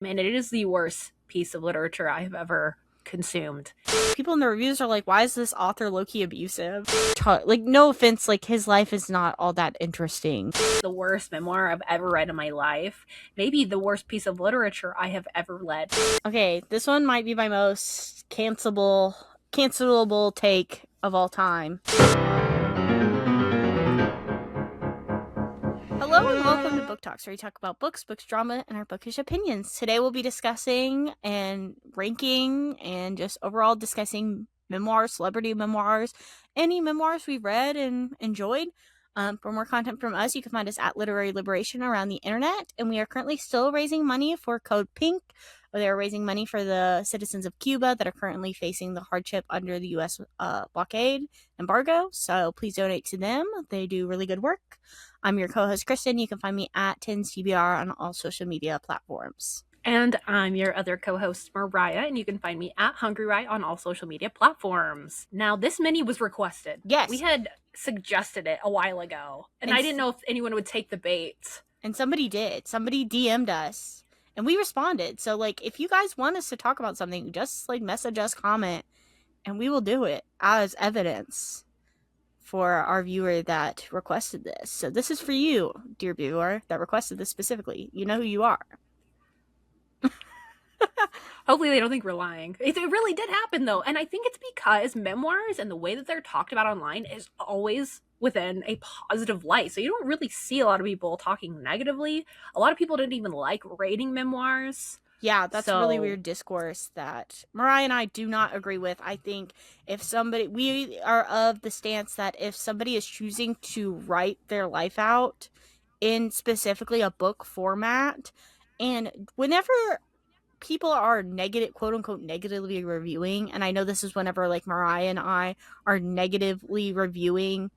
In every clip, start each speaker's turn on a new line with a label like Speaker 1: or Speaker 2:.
Speaker 1: And it is the worst piece of literature I have ever consumed.
Speaker 2: People in the reviews are like, why is this author low-key abusive? Like, no offense, like, his life is not all that interesting.
Speaker 1: The worst memoir I've ever read in my life. Maybe the worst piece of literature I have ever read.
Speaker 2: Okay, this one might be my most cancelable take of all time. Hello and welcome to BookTalks, where we talk about books, drama, and our bookish opinions. Today we'll be discussing and ranking and just overall discussing memoirs, celebrity memoirs, any memoirs we've read and enjoyed. For more content from us, you can find us at LiteraryLiberation around the internet, and we are currently still raising money for Code Pink. They're raising money for the citizens of Cuba that are currently facing the hardship under the U.S. Blockade embargo, so please donate to them. They do really good work. I'm your co-host, Kristen. You can find me at tbrs on all social media platforms.
Speaker 1: And I'm your other co-host, Mariah, and you can find me at HungryRye on all social media platforms. Now, this mini was requested.
Speaker 2: Yes.
Speaker 1: We had suggested it a while ago, and I didn't know if anyone would take the bait.
Speaker 2: And somebody did. Somebody DM'd us, and we responded. So, like, if you guys want us to talk about something, just, like, message us, comment, and we will do it as evidence for our viewer that requested this. So this is for you, dear viewer, that requested this specifically. You know who you are.
Speaker 1: Hopefully they don't think we're lying. It really did happen, though. And I think it's because memoirs and the way that they're talked about online is always within a positive light. So you don't really see a lot of people talking negatively. A lot of people didn't even like rating memoirs.
Speaker 2: Yeah, that's really weird discourse that Mariah and I do not agree with. I think we are of the stance that if somebody is choosing to write their life out in specifically a book format, and whenever people are negative, quote unquote, negatively reviewing, and I know this is whenever like Mariah and I are negatively reviewing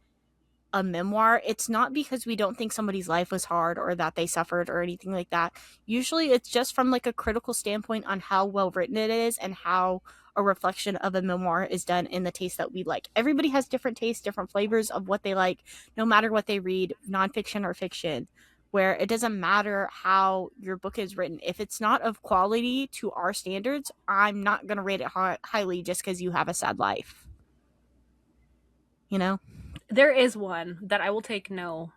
Speaker 2: a memoir, it's not because we don't think somebody's life was hard or that they suffered or anything like that. Usually it's just from like a critical standpoint on how well written it is and how a reflection of a memoir is done in the taste that we like. Everybody has different tastes, different flavors of what they like, no matter what they read, nonfiction or fiction, where it doesn't matter how your book is written. If it's not of quality to our standards, I'm not going to rate it highly just because you have a sad life. You know?
Speaker 1: There is one that I will take no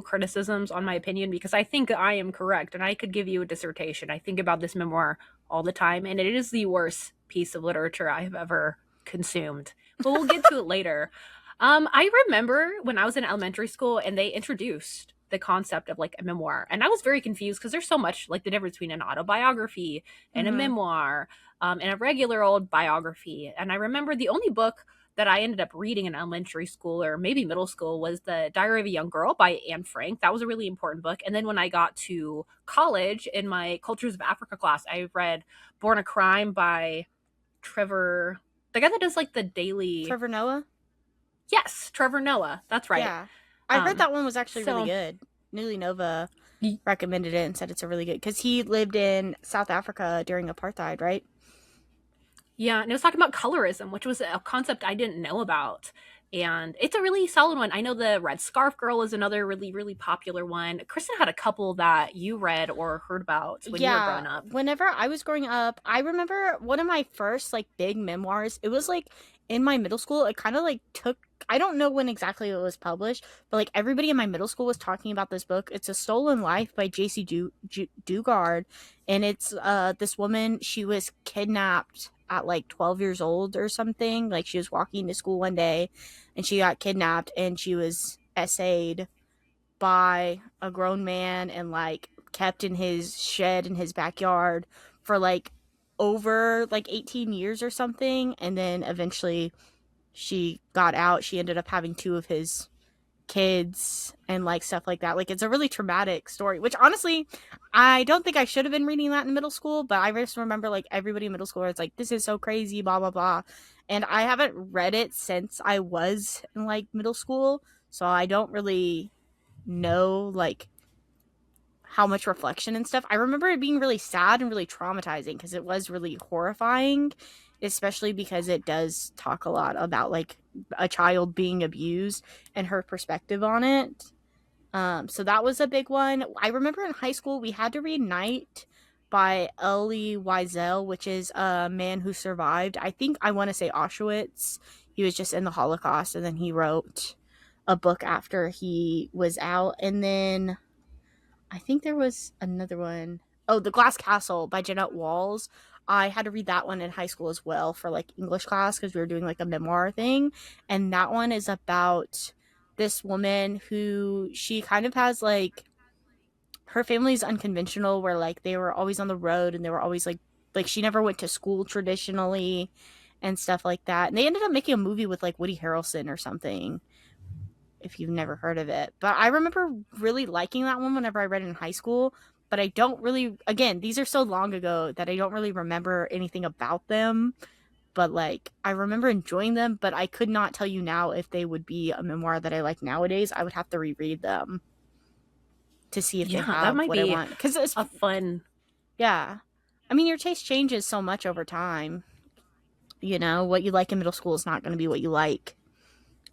Speaker 1: criticisms on my opinion, because I think I am correct and I could give you a dissertation. I think about this memoir all the time, and it is the worst piece of literature I have ever consumed. But we'll get to it later. I remember when I was in elementary school and they introduced the concept of like a memoir, and I was very confused because there's so much like the difference between an autobiography and a memoir and a regular old biography. And I remember the only book that I ended up reading in elementary school or maybe middle school was The Diary of a Young Girl by Anne Frank. That was a really important book. And then when I got to college in my Cultures of Africa class, I read Born a Crime by Trevor, the guy that does like the daily...
Speaker 2: Trevor Noah?
Speaker 1: Yes, Trevor Noah. That's right.
Speaker 2: Yeah. I heard that one was actually really good. Newly Nova recommended it and said it's a really good, because he lived in South Africa during apartheid, right?
Speaker 1: Yeah, and it was talking about colorism, which was a concept I didn't know about. And it's a really solid one. I know the Red Scarf Girl is another really, really popular one. Kristen had a couple that you read or heard about when you were growing up.
Speaker 2: Whenever I was growing up, I remember one of my first like big memoirs. It was like in my middle school. It kind of like took, I don't know when exactly it was published, but like everybody in my middle school was talking about this book. It's A Stolen Life by J.C. Dugard. And it's this woman, she was kidnapped at like 12 years old or something. Like she was walking to school one day and she got kidnapped and she was essayed by a grown man and like kept in his shed in his backyard for like over like 18 years or something. And then eventually she got out. She ended up having 2 of his kids and like stuff like that. Like it's a really traumatic story, which honestly I don't think I should have been reading that in middle school, but I just remember like everybody in middle school was like, this is so crazy, blah blah blah. And I haven't read it since I was in like middle school, so I don't really know like how much reflection and stuff. I remember it being really sad and really traumatizing because it was really horrifying, especially because it does talk a lot about like a child being abused and her perspective on it. So that was a big one. I remember in high school we had to read Night by Elie Wiesel, which is a man who survived, I think I want to say Auschwitz. He was just in the Holocaust, and then he wrote a book after he was out. And then I think there was another one. Oh, The Glass Castle by Jeanette Walls. I had to read that one in high school as well for like English class because we were doing like a memoir thing. And that one is about this woman who she kind of has like her family's unconventional where like they were always on the road and they were always like she never went to school traditionally and stuff like that. And they ended up making a movie with like Woody Harrelson or something if you've never heard of it. But I remember really liking that one whenever I read it in high school. But I don't really, again, these are so long ago that I don't really remember anything about them. But like, I remember enjoying them, but I could not tell you now if they would be a memoir that I like nowadays. I would have to reread them to see if they
Speaker 1: Yeah, that
Speaker 2: have
Speaker 1: might
Speaker 2: what I
Speaker 1: be
Speaker 2: want. Because it's,
Speaker 1: a fun.
Speaker 2: yeah. I mean, your taste changes so much over time. You know, what you like in middle school is not going to be what you like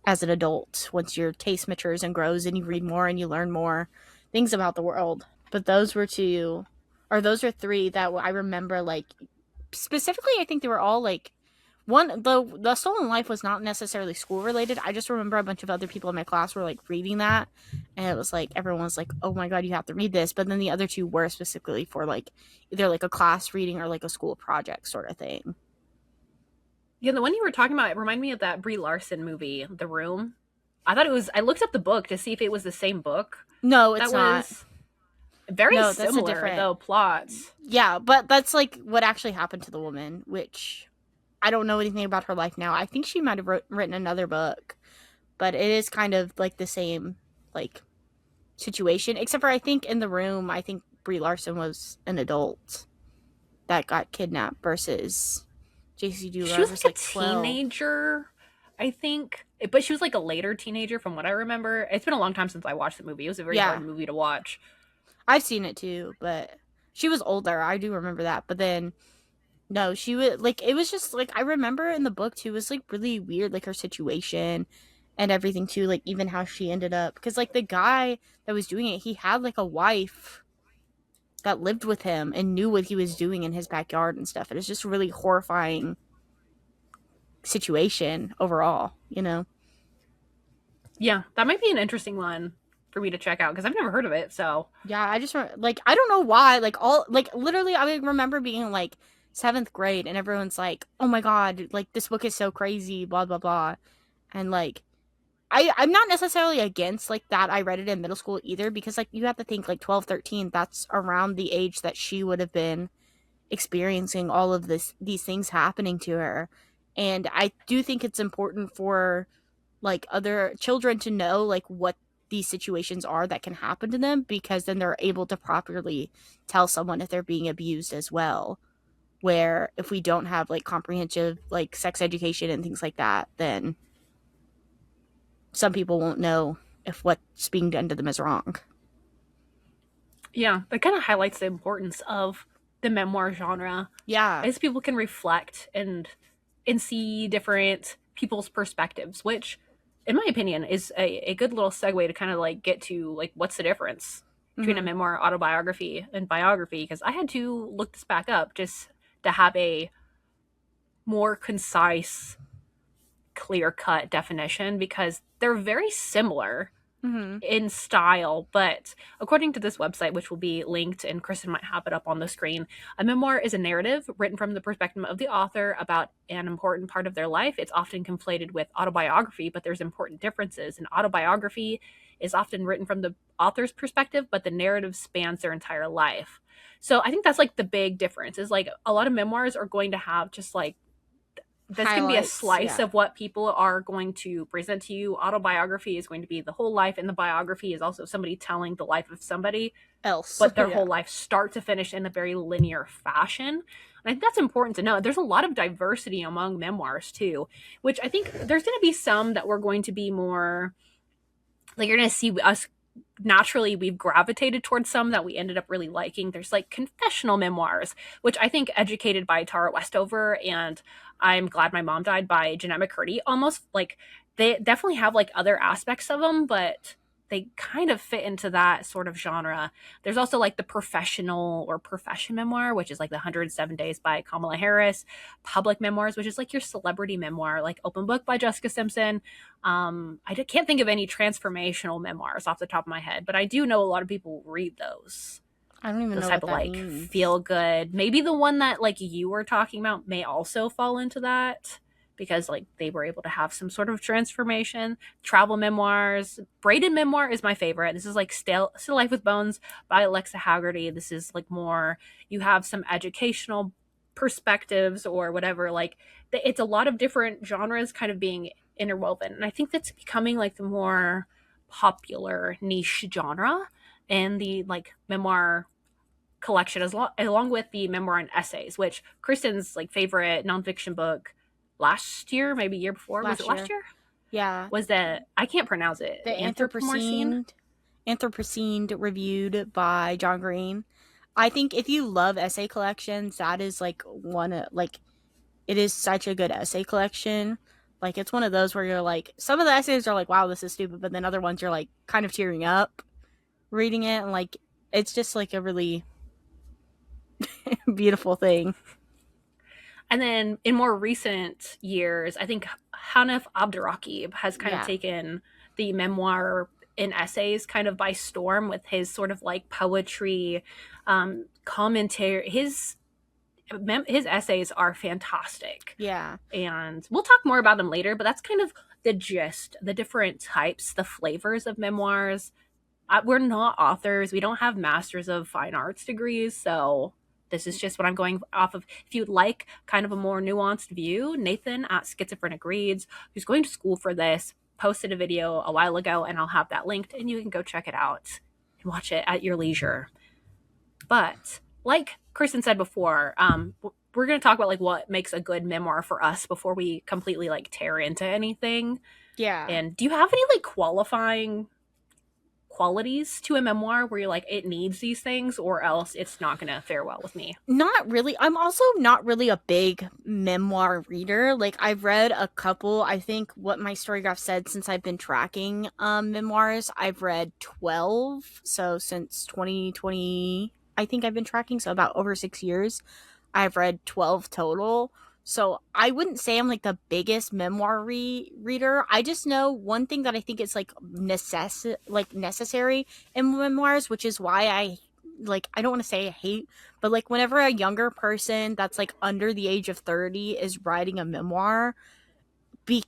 Speaker 2: as an adult once your taste matures and grows and you read more and you learn more things about the world. But those were two, or those are three that I remember, like, specifically, I think they were all like, one, the Stolen Life was not necessarily school related. I just remember a bunch of other people in my class were like reading that, and it was like everyone was like, "Oh my god, you have to read this!" But then the other two were specifically for like either like a class reading or like a school project sort of thing.
Speaker 1: Yeah, the one you were talking about, it reminded me of that Brie Larson movie, The Room. I thought it was. I looked up the book to see if it was the same book.
Speaker 2: No, it's
Speaker 1: That
Speaker 2: not.
Speaker 1: was very
Speaker 2: No, that's a
Speaker 1: similar,
Speaker 2: different.
Speaker 1: though, plots.
Speaker 2: Yeah, but that's like what actually happened to the woman, which I don't know anything about her life now. I think she might have written another book, but it is kind of like the same like situation, except for I think in The Room, I think Brie Larson was an adult that got kidnapped versus JC
Speaker 1: She was
Speaker 2: Duvall was
Speaker 1: like a
Speaker 2: like 12.
Speaker 1: teenager, I think. But she was like a later teenager from what I remember. It's been a long time since I watched the movie. It was a very hard
Speaker 2: Yeah,
Speaker 1: movie to watch.
Speaker 2: I've seen it too, but she was older. I do remember that. But then no, she was like it was just like I remember in the book too. It was like really weird, like her situation and everything too. Like even how she ended up because like the guy that was doing it, he had like a wife that lived with him and knew what he was doing in his backyard and stuff. It was just a really horrifying situation overall, you know?
Speaker 1: Yeah, that might be an interesting one for me to check out because I've never heard of it. So
Speaker 2: Yeah, I just like I don't know why. Like all like literally I remember being like seventh grade and everyone's like, "Oh my god, like this book is so crazy," blah blah blah, and like I'm not necessarily against like that. I read it in middle school either because like you have to think like 12, 13. That's around the age that she would have been experiencing all of these things happening to her, and I do think it's important for like other children to know like what these situations are that can happen to them because then they're able to properly tell someone if they're being abused as well, where if we don't have like comprehensive like sex education and things like that, then some people won't know if what's being done to them is wrong.
Speaker 1: yeah, that kind of highlights the importance of the memoir genre
Speaker 2: Yeah.
Speaker 1: as people can reflect and see different people's perspectives, which in my opinion is a good little segue to kind of like get to like what's the difference between a
Speaker 2: Mm-hmm.
Speaker 1: memoir, autobiography, and biography, because I had to look this back up just to have a more concise, clear cut definition because they're very similar
Speaker 2: Mm-hmm.
Speaker 1: in style, but according to this website, which will be linked and Kristen might have it up on the screen, a memoir is a narrative written from the perspective of the author about an important part of their life. It's often conflated with autobiography, but there's important differences. An autobiography is often written from the author's perspective, but the narrative spans their entire life. So I think that's like the big difference is like a lot of memoirs are going to have just like that's going to be a
Speaker 2: Highlights.
Speaker 1: slice
Speaker 2: Yeah.
Speaker 1: of what people are going to present to you. Autobiography is going to be the whole life, and the biography is also somebody telling the life of somebody,
Speaker 2: Else.
Speaker 1: but their
Speaker 2: Yeah.
Speaker 1: whole life start to finish in a very linear fashion. And I think that's important to know. There's a lot of diversity among memoirs too, which I think there's going to be some that we're going to be more like you're going to see us naturally we've gravitated towards some that we ended up really liking. There's like confessional memoirs, which I think Educated by Tara Westover and I'm Glad My Mom Died by Jeanette McCurdy almost like they definitely have like other aspects of them, but they kind of fit into that sort of genre. There's also like the professional or profession memoir, which is like the 107 Days by Kamala Harris, public memoirs, which is like your celebrity memoir, like Open Book by Jessica Simpson. Can't think of any transformational memoirs off the top of my head, but I do know a lot of people read those.
Speaker 2: I don't even
Speaker 1: Those
Speaker 2: know
Speaker 1: type
Speaker 2: what
Speaker 1: of
Speaker 2: that
Speaker 1: like
Speaker 2: means.
Speaker 1: feel good. Maybe the one that like you were talking about may also fall into that because like they were able to have some sort of transformation. Travel memoirs. Braided memoir is my favorite. This is like Still Life with Bones by Alexa Haggerty. This is like more, you have some educational perspectives or whatever. Like it's a lot of different genres kind of being interwoven. And I think that's becoming like the more popular niche genre in the like memoir collection, along with the memoir and essays, which Kristen's like favorite nonfiction book last year, maybe year before, was it
Speaker 2: Last
Speaker 1: last
Speaker 2: year.
Speaker 1: year?
Speaker 2: Yeah.
Speaker 1: Was that, I can't pronounce it,
Speaker 2: The
Speaker 1: Anthropomorcine?
Speaker 2: Anthropocene reviewed by John Green. I think if you love essay collections, that is like like it is such a good essay collection. Like it's one of those where you're like, some of the essays are like, wow, this is stupid, but then other ones you're like kind of tearing up reading it, and like it's just like a really beautiful thing.
Speaker 1: And then in more recent years, I think Hanif Abdurraqib has kind of
Speaker 2: Yeah.
Speaker 1: taken the memoir in essays kind of by storm with his sort of like poetry, commentary. His essays are fantastic,
Speaker 2: Yeah.
Speaker 1: and we'll talk more about them later, but that's kind of the gist, the different types, the flavors of memoirs. We're not authors, we don't have masters of fine arts degrees, so this is just what I'm going off of. If you'd like kind of a more nuanced view, Nathan at Schizophrenic who's going to school for this, posted a video a while ago, and I'll have that linked, and you can go check it out and watch it at your leisure. But like Kristen said before, we're going to talk about like what makes a good memoir for us before we completely like tear into anything.
Speaker 2: Yeah.
Speaker 1: And do you have any like qualifying qualities to a memoir where you're like, it needs these things or else it's not going to fare well with me?
Speaker 2: Not really. I'm also not really a big memoir reader. Like I've read a couple. I think what my storygraph said, since I've been tracking memoirs, I've read 12. So since 2020, I think I've been tracking, so about over 6 years. I've read 12 total. So I wouldn't say I'm like the biggest memoir reader. I just know one thing that I think is like necessary in memoirs, which is why I don't want to say I hate, but like whenever a younger person that's like under the age of 30 is writing a memoir, be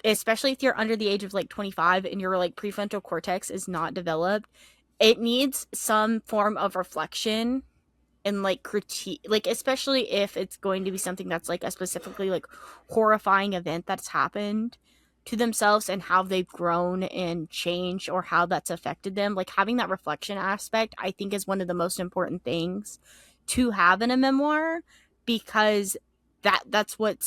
Speaker 2: especially if you're under the age of like 25 and your like prefrontal cortex is not developed, it needs some form of reflection and like critique, like especially if it's going to be something that's like a specifically like horrifying event that's happened to themselves and how they've grown and changed or how that's affected them. Like having that reflection aspect, I think, is one of the most important things to have in a memoir, because that's what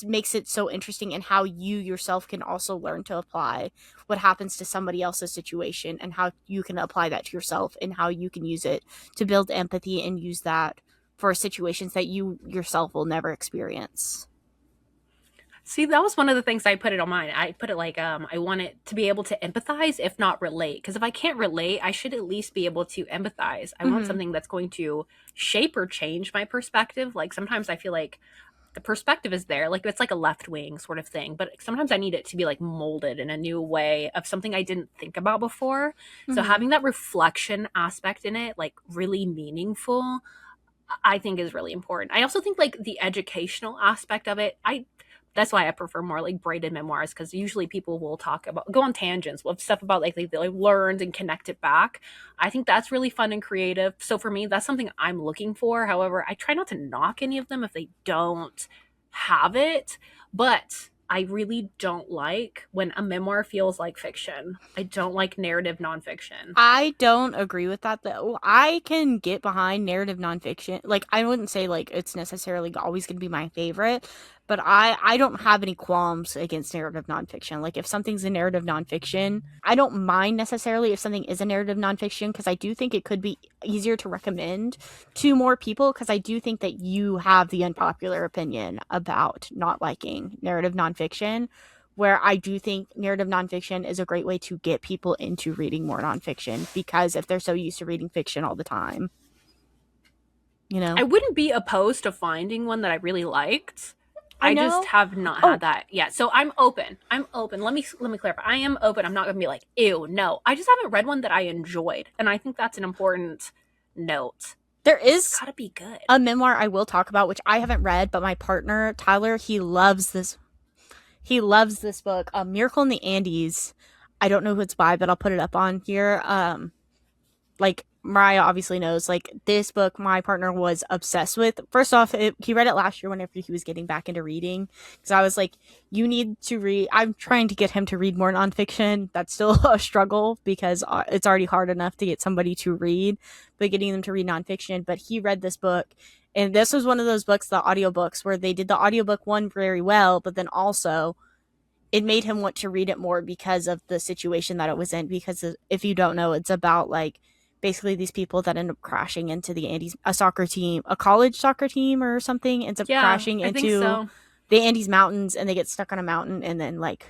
Speaker 2: makes it so interesting, and how you yourself can also learn to apply what happens to somebody else's situation and how you can apply that to yourself and how you can use it to build empathy and use that for situations that you yourself will never experience.
Speaker 1: See, that was one of the things I put it on mine. I put it like, I want it to be able to empathize, if not relate. Because if I can't relate, I should at least be able to empathize. I want
Speaker 2: Mm-hmm.
Speaker 1: something that's going to shape or change my perspective. Like sometimes I feel like the perspective is there, like it's like a left wing sort of thing. But sometimes I need it to be like molded in a new way of something I didn't think about before. So
Speaker 2: Mm-hmm.
Speaker 1: having that reflection aspect in it, like really meaningful, I think is really important. I also think like the educational aspect of it, I that's why I prefer more like braided memoirs, because usually people will go on tangents with stuff about like they learned and connect it back. I think that's really fun and creative. So for me, that's something I'm looking for. However, I try not to knock any of them if they don't have it, but I really don't like when a memoir feels like fiction. I don't like narrative nonfiction.
Speaker 2: I don't agree with that though. I can get behind narrative nonfiction. Like I wouldn't say like it's necessarily always going to be my favorite, but I don't have any qualms against narrative nonfiction. Like if something's a narrative nonfiction, I don't mind necessarily if something is a narrative nonfiction, because I do think it could be easier to recommend to more people, because I do think that you have the unpopular opinion about not liking narrative nonfiction, where I do think narrative nonfiction is a great way to get people into reading more nonfiction, because if they're so used to reading fiction all the time, you know?
Speaker 1: I wouldn't be opposed to finding one that I really liked.
Speaker 2: I
Speaker 1: I just
Speaker 2: know.
Speaker 1: have not
Speaker 2: Oh,
Speaker 1: had that yet. So I'm open. I'm open. Let me clarify. I am open. I'm not gonna be like, ew, no. I just haven't read one that I enjoyed. And I think that's an important note.
Speaker 2: there
Speaker 1: It's
Speaker 2: is
Speaker 1: gotta be good.
Speaker 2: a memoir I will talk about, which I haven't read, but my partner, Tyler, he loves this. He loves this book, Miracle in the Andes. I don't know who it's by, but I'll put it up on here. Like Mariah obviously knows, like this book my partner was obsessed with. First off, he read it last year whenever he was getting back into reading, because I was like, you need to read. I'm trying to get him to read more nonfiction. That's still a struggle, because it's already hard enough to get somebody to read, but getting them to read nonfiction. But he read this book, and this was one of those books, the audiobooks, where they did the audiobook one very well, but then also it made him want to read it more because of the situation that it was in. Because if you don't know, it's about like basically these people that end up crashing into the Andes, a soccer team, a college soccer team or something, ends up crashing
Speaker 1: I think
Speaker 2: into
Speaker 1: so.
Speaker 2: the Andes mountains, and they get stuck on a mountain, and then like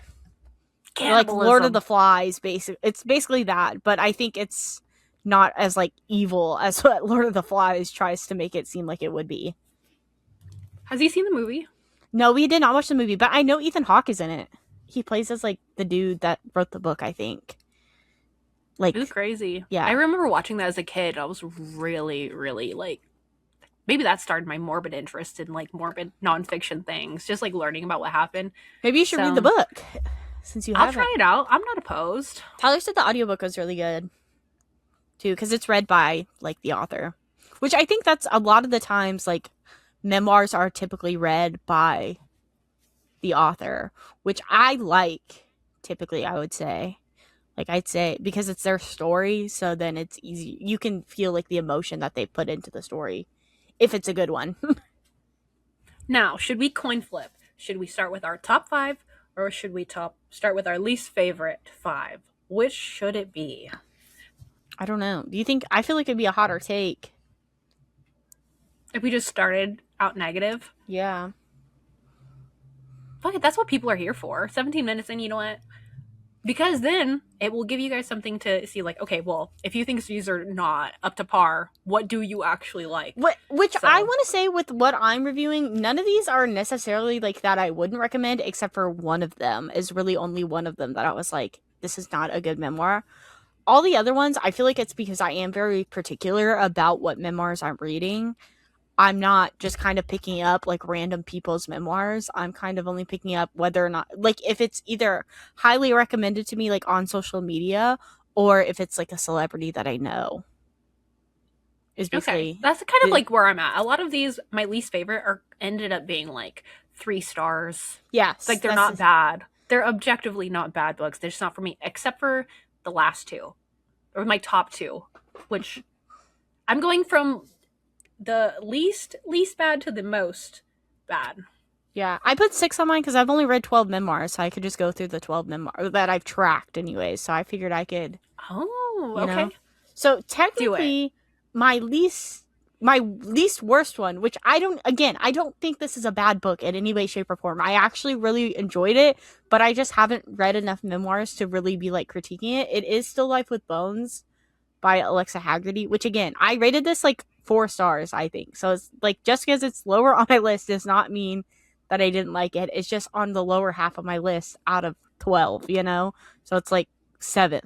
Speaker 2: Lord of
Speaker 1: Cannibalism.
Speaker 2: the Flies. It's basically that, but I think it's not as like evil as what Lord of the Flies tries to make it seem like it would be.
Speaker 1: Has he seen the movie?
Speaker 2: No, we did not watch the movie, but I know Ethan Hawke is in it. He plays as like the dude that wrote the book, I think.
Speaker 1: It was
Speaker 2: Like,
Speaker 1: crazy. I
Speaker 2: yeah.
Speaker 1: remember watching that as a kid. I was really, really like, maybe that started my morbid interest in like morbid nonfiction things, just like learning about what happened.
Speaker 2: Maybe you should read the
Speaker 1: So
Speaker 2: book since you
Speaker 1: I'll
Speaker 2: haven't.
Speaker 1: try it out. I'm not opposed.
Speaker 2: Tyler said the audiobook was really good too, because it's read by like the author, which I think that's a lot of the times like memoirs are typically read by the author, which I like typically, I would say. Like I'd say because it's their story, so then it's easy. You can feel like the emotion that they put into the story if it's a good one.
Speaker 1: Now, should we coin flip? Should we start with our top five, or should we start with our least favorite five? Which should it be?
Speaker 2: I don't know. Do you think I feel like it'd be a hotter take?
Speaker 1: If we just started out negative,
Speaker 2: Yeah.
Speaker 1: fuck it, that's what people are here for. 17 minutes, and you know what? Because then it will give you guys something to see, like, okay, well, if you think these are not up to par, what do you actually like?
Speaker 2: Which
Speaker 1: So,
Speaker 2: I want to say with what I'm reviewing, none of these are necessarily like that I wouldn't recommend, except for one of them is really only one of them that I was like, this is not a good memoir. All the other ones, I feel like it's because I am very particular about what memoirs I'm reading. I'm not just kind of picking up like random people's memoirs. I'm kind of only picking up whether or not, like, if it's either highly recommended to me, like on social media, or if it's like a celebrity that I know. Is
Speaker 1: okay,
Speaker 2: basically
Speaker 1: that's kind of
Speaker 2: the,
Speaker 1: like where I'm at. A lot of these, my least favorite, are ended up being like 3 stars.
Speaker 2: yes,
Speaker 1: Like, they're not bad. They're objectively not bad books. They're just not for me, except for the last two, or my top two, which I'm going from the least bad to the most bad.
Speaker 2: yeah. I put 6 on mine because I've only read 12 memoirs, so I could just go through the 12 memoirs that I've tracked, anyways. So I figured I could,
Speaker 1: Oh,
Speaker 2: you
Speaker 1: okay.
Speaker 2: know. So
Speaker 1: Do it.
Speaker 2: technically, my least worst one, which I don't think this is a bad book in any way, shape, or form. I actually really enjoyed it, but I just haven't read enough memoirs to really be like critiquing it. It is Still Life with Bones by Alexa Haggerty, which again, I rated this like 4 stars, I think. So it's like, just because it's lower on my list does not mean that I didn't like it. It's just on the lower half of my list out of 12, you know? So it's like 7th,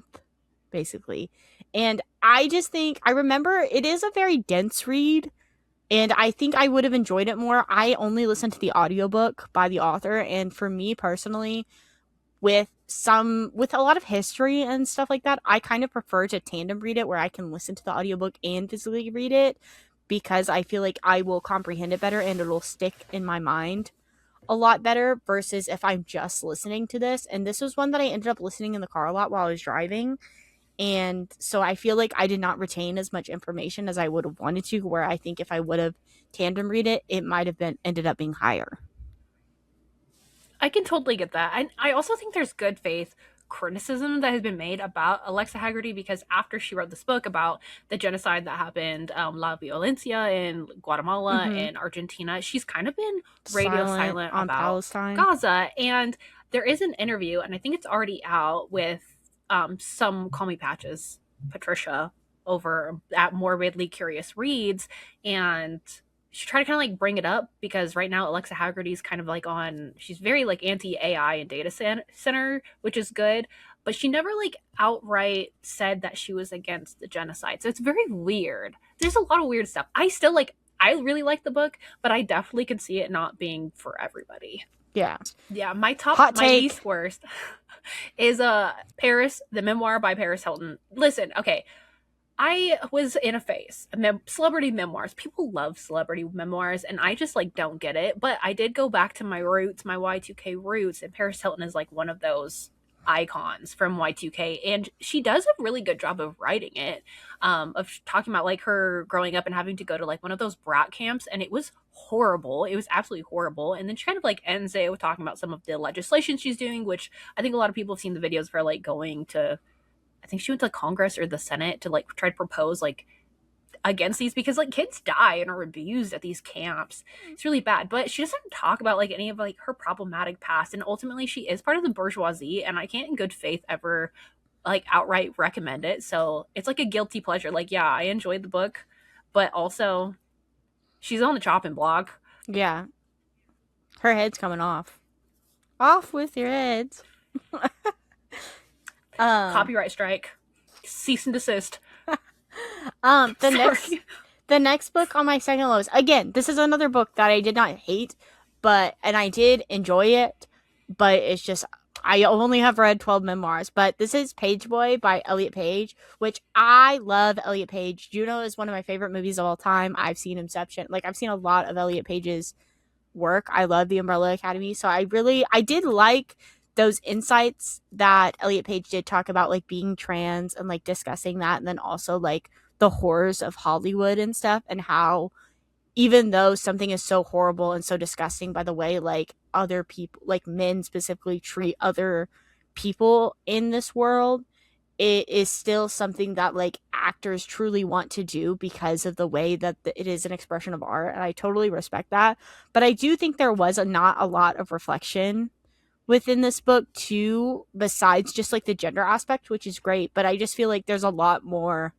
Speaker 2: basically. And I just think, I remember it is a very dense read, and I think I would have enjoyed it more. I only listened to the audiobook by the author, and for me personally, with a lot of history and stuff like that, I kind of prefer to tandem read it, where I can listen to the audiobook and physically read it, because I feel like I will comprehend it better and it'll stick in my mind a lot better, versus if I'm just listening to this. And this was one that I ended up listening in the car a lot while I was driving, and so I feel like I did not retain as much information as I would have wanted to, where I think if I would have tandem read it, it might have been ended up being higher.
Speaker 1: I can totally get that. I also think there's good faith criticism that has been made about Alexa Haggerty, because after she wrote this book about the genocide that happened, La Violencia in Guatemala
Speaker 2: Mm-hmm.
Speaker 1: and Argentina, she's kind of been radio
Speaker 2: Silent
Speaker 1: silent
Speaker 2: on
Speaker 1: about
Speaker 2: Palestine.
Speaker 1: Gaza. And there is an interview, and I think it's already out with some Call Me Patches, Patricia, over at Morbidly Curious Reads, and she tried to kind of like bring it up because right now Alexa Haggerty's kind of like on, she's very like anti AI and data center, which is good, but she never like outright said that she was against the genocide. So it's very weird. There's a lot of weird stuff. I still like, I really like the book, but I definitely can see it not being for everybody.
Speaker 2: Yeah.
Speaker 1: Yeah, my top,
Speaker 2: Hot
Speaker 1: my
Speaker 2: take.
Speaker 1: least worst is Paris, the memoir by Paris Hilton. Listen, okay, I was in a phase, celebrity memoirs. People love celebrity memoirs, and I just like don't get it. But I did go back to my roots, my Y2K roots, and Paris Hilton is like one of those icons from Y2K, and she does a really good job of writing it, of talking about like her growing up and having to go to like one of those brat camps, and it was horrible. It was absolutely horrible. And then she kind of like ends it with talking about some of the legislation she's doing, which I think a lot of people have seen the videos of her like going to, I think she went to Congress or the Senate to like try to propose like against these, because like kids die and are abused at these camps. It's really bad. But she doesn't talk about like any of like her problematic past, and ultimately she is part of the bourgeoisie, and I can't in good faith ever like outright recommend it. So it's like a guilty pleasure. Like, yeah, I enjoyed the book, but also she's on the chopping block.
Speaker 2: Yeah. Her head's coming off. Off with your heads.
Speaker 1: Copyright strike. Cease and desist.
Speaker 2: The next book on my second list. Again, this is another book that I did not hate, and I did enjoy it, but it's just I only have read 12 memoirs. But this is Page Boy by Elliot Page, which I love. Elliot Page. Juno is one of my favorite movies of all time. I've seen Inception. Like, I've seen a lot of Elliot Page's work. I love The Umbrella Academy. So I did like those insights that Elliot Page did talk about, like being trans and like discussing that, and then also like the horrors of Hollywood and stuff, and how even though something is so horrible and so disgusting by the way like other people, like men specifically, treat other people in this world, it is still something that like actors truly want to do because of the way that it is an expression of art, and I totally respect that. But I do think there was not a lot of reflection within this book too, besides just like the gender aspect, which is great, but I just feel like there's a lot more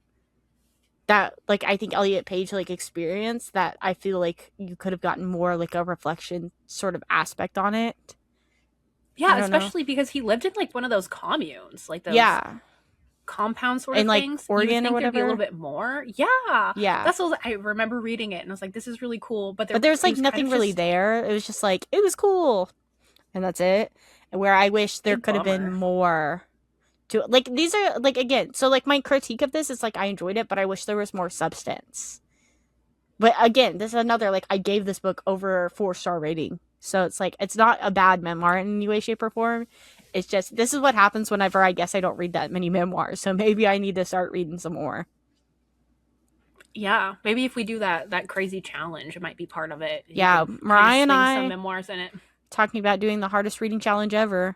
Speaker 2: that like I think Elliot Page like experienced that I feel like you could have gotten more like a reflection sort of aspect on it.
Speaker 1: Yeah, especially because he lived in like one of those communes, like those compound sort of
Speaker 2: like
Speaker 1: things.
Speaker 2: Oregon or whatever.
Speaker 1: There'd be a little bit more. Yeah.
Speaker 2: Yeah.
Speaker 1: That's what I remember reading it, and I was like, this is really cool. But
Speaker 2: there's like nothing really there. It was just like, it was cool. And that's it. And where I wish there could have been more to, like, these are like, again, so like my critique of this is like I enjoyed it, but I wish there was more substance. But again, this is another, like, I gave this book over 4-star rating. So it's like, it's not a bad memoir in any way, shape, or form. It's just, this is what happens whenever I guess I don't read that many memoirs. So maybe I need to start reading some more.
Speaker 1: Yeah, maybe if we do that crazy challenge, it might be part of it.
Speaker 2: Yeah, Mariah and I
Speaker 1: some memoirs in it.
Speaker 2: Talking about doing the hardest reading challenge ever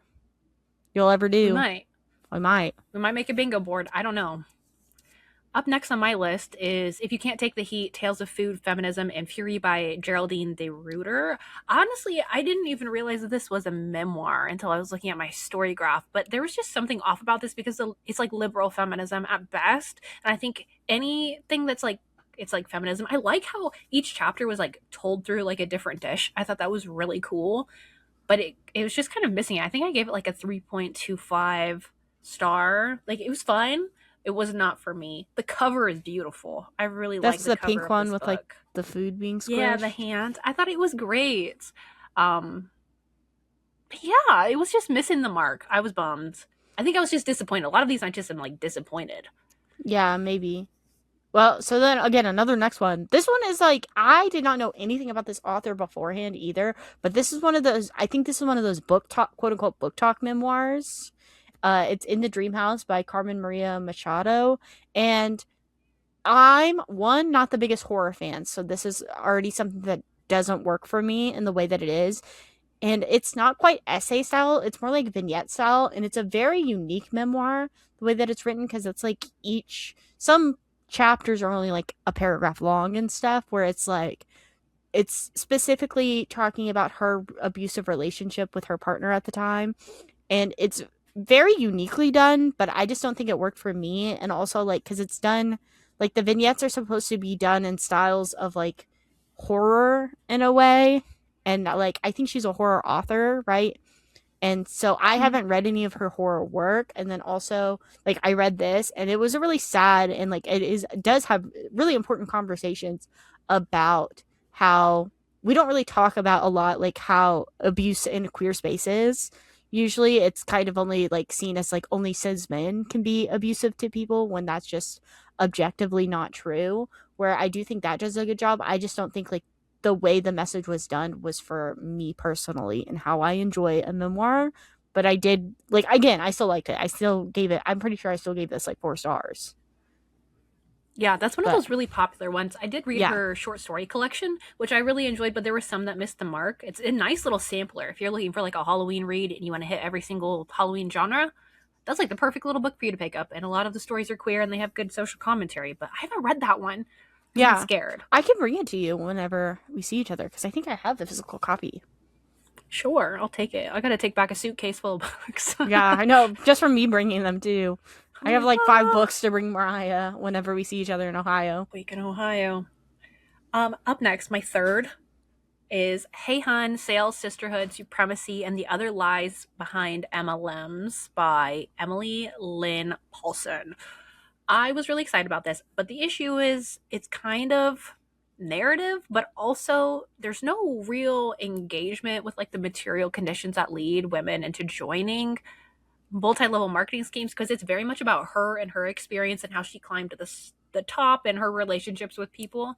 Speaker 2: you'll ever do. We might
Speaker 1: make a bingo board. I don't know. Up next on my list is If You Can't Take the Heat, Tales of Food, Feminism, and Fury by Geraldine de Ruyter. Honestly, I didn't even realize that this was a memoir until I was looking at my story graph, but there was just something off about this because it's like liberal feminism at best, and I think anything that's like, it's like feminism. I like how each chapter was like told through like a different dish. I thought that was really cool, but it was just kind of missing. I think I gave it like a 3.25 star. Like, it was fine. It was not for me. The cover is beautiful. I really like the cover.
Speaker 2: That's the pink one with
Speaker 1: book.
Speaker 2: like the food being squished.
Speaker 1: Yeah, the hand. I thought it was great. But yeah, it was just missing the mark. I was bummed. I think I was just disappointed. A lot of these I just am like disappointed.
Speaker 2: Yeah, maybe. Well, so then again, another next one. This one is like, I did not know anything about this author beforehand either, but this is one of those, I think this is one of those book talk, quote unquote, book talk memoirs. It's In the Dream House by Carmen Maria Machado. And I'm, one, not the biggest horror fan, so this is already something that doesn't work for me in the way that it is. And it's not quite essay style, it's more like vignette style, and it's a very unique memoir, the way that it's written, because it's like some chapters are only like a paragraph long and stuff, where it's like it's specifically talking about her abusive relationship with her partner at the time, and it's very uniquely done, but I just don't think it worked for me. And also, like, because it's done, like, the vignettes are supposed to be done in styles of like horror in a way, and like I think she's a horror author, right? And so I
Speaker 1: Mhm.
Speaker 2: haven't read any of her horror work. And then also, like, I read this and it was a really sad, and like it does have really important conversations about how we don't really talk about a lot, like how abuse in queer spaces. Usually it's kind of only like seen as like only cis men can be abusive to people, when that's just objectively not true. Where I do think that does a good job. I just don't think like the way the message was done was for me personally and how I enjoy a memoir. But I did, like, again, I still liked it. I still gave it, I'm pretty sure I still gave this like 4 stars.
Speaker 1: Yeah, that's one of
Speaker 2: But
Speaker 1: those really popular ones. I did read
Speaker 2: yeah,
Speaker 1: her short story collection, which I really enjoyed, but there were some that missed the mark. It's a nice little sampler. If you're looking for like a Halloween read and you want to hit every single Halloween genre, that's like the perfect little book for you to pick up. And a lot of the stories are queer and they have good social commentary, but I haven't read that one because I'm
Speaker 2: yeah.
Speaker 1: scared.
Speaker 2: I can bring it to you whenever we see each other because I think I have the physical copy.
Speaker 1: Sure, I'll take it. I gotta take back a suitcase full of books.
Speaker 2: Yeah, I know. Just from me bringing them too.
Speaker 1: I'm
Speaker 2: I have
Speaker 1: like,
Speaker 2: like 5 books
Speaker 1: ah,
Speaker 2: to bring Mariah whenever we see each other in Ohio.
Speaker 1: week in Ohio. Up next, my third is Hey Hun, Sales, Sisterhood, Supremacy, and the Other Lies Behind MLMs by Emily Lynn Paulson. I was really excited about this, but the issue is it's kind of narrative, but also there's no real engagement with like the material conditions that lead women into joining multi-level marketing schemes, because it's very much about her and her experience and how she climbed to the top and her relationships with people.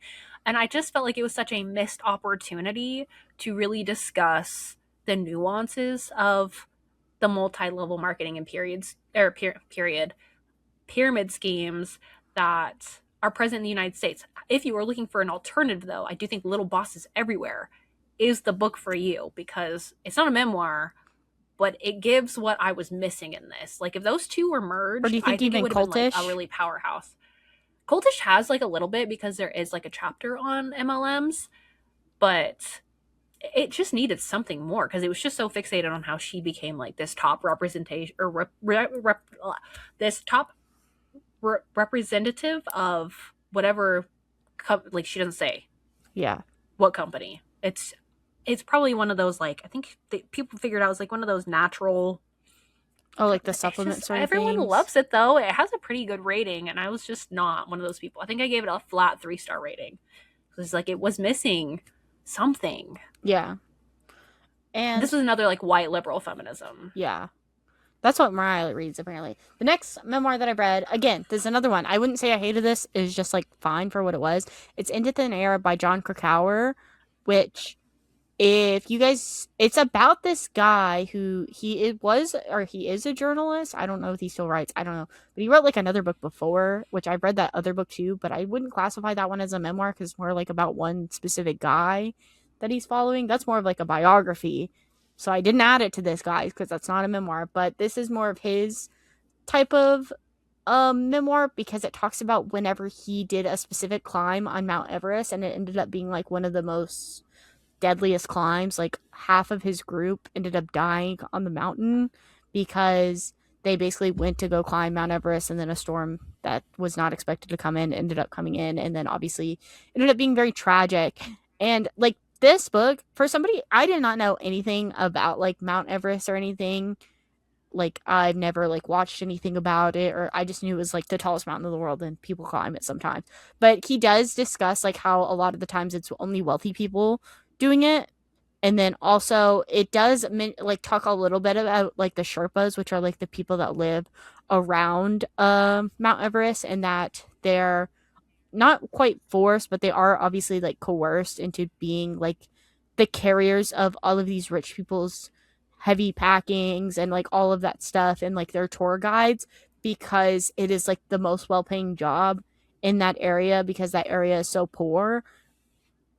Speaker 1: And I just felt like it was such a missed opportunity to really discuss the nuances of the multi-level marketing and period pyramid schemes that are present in the United States. If you are looking for an alternative, though, I do think Little Bosses Everywhere is the book for you, because it's not a memoir, but it gives what I was missing in this. Like if those two were
Speaker 2: Or do
Speaker 1: merged,
Speaker 2: you
Speaker 1: I
Speaker 2: think
Speaker 1: think it
Speaker 2: even
Speaker 1: would have been like a
Speaker 2: cultish?
Speaker 1: really powerhouse. Cultish has like a little bit because there is like a chapter on MLMs, but it just needed something more because it was just so fixated on how she became like this top representation or this top representative of whatever like she doesn't say
Speaker 2: Yeah.
Speaker 1: what company. It's probably one of those, like, I think people figured out it was like one of those natural.
Speaker 2: Oh, like the
Speaker 1: It's
Speaker 2: supplement
Speaker 1: just
Speaker 2: sort of
Speaker 1: everyone
Speaker 2: things?
Speaker 1: loves it though. It has a pretty good rating, and I was just not one of those people. I think I gave it a flat 3-star rating. It's like it was missing something.
Speaker 2: Yeah.
Speaker 1: This
Speaker 2: And
Speaker 1: was another like white liberal feminism.
Speaker 2: yeah. That's what Mariah reads, apparently. The next memoir that I read, again, there's another one. I wouldn't say I hated this. It was just, like, fine for what it was. It's Into Thin Air by John Krakauer, which, if you guys... It's about this guy who he is a journalist. I don't know if he still writes. I don't know. But he wrote, like, another book before, which I've read that other book, too. But I wouldn't classify that one as a memoir because it's more, like, about one specific guy that he's following. That's more of, like, a biography. So I didn't add it to this, guys, because that's not a memoir. But this is more of his type of memoir because it talks about whenever he did a specific climb on Mount Everest, and it ended up being like one of the most deadliest climbs. Like half of his group ended up dying on the mountain because they basically went to go climb Mount Everest, and then a storm that was not expected to come in ended up coming in, and then obviously ended up being very tragic. And like this book, for somebody, I did not know anything about like Mount Everest or anything. Like I've never like watched anything about it, or I just knew it was like the tallest mountain in the world and people climb it sometimes. But he does discuss like how a lot of the times it's only wealthy people doing it. And then also it does like talk a little bit about like the Sherpas, which are like the people that live around Mount Everest, and that they're not quite forced, but they are obviously like coerced into being like the carriers of all of these rich people's heavy packings and like all of that stuff, and like their tour guides, because it is like the most well-paying job in that area because that area is so poor.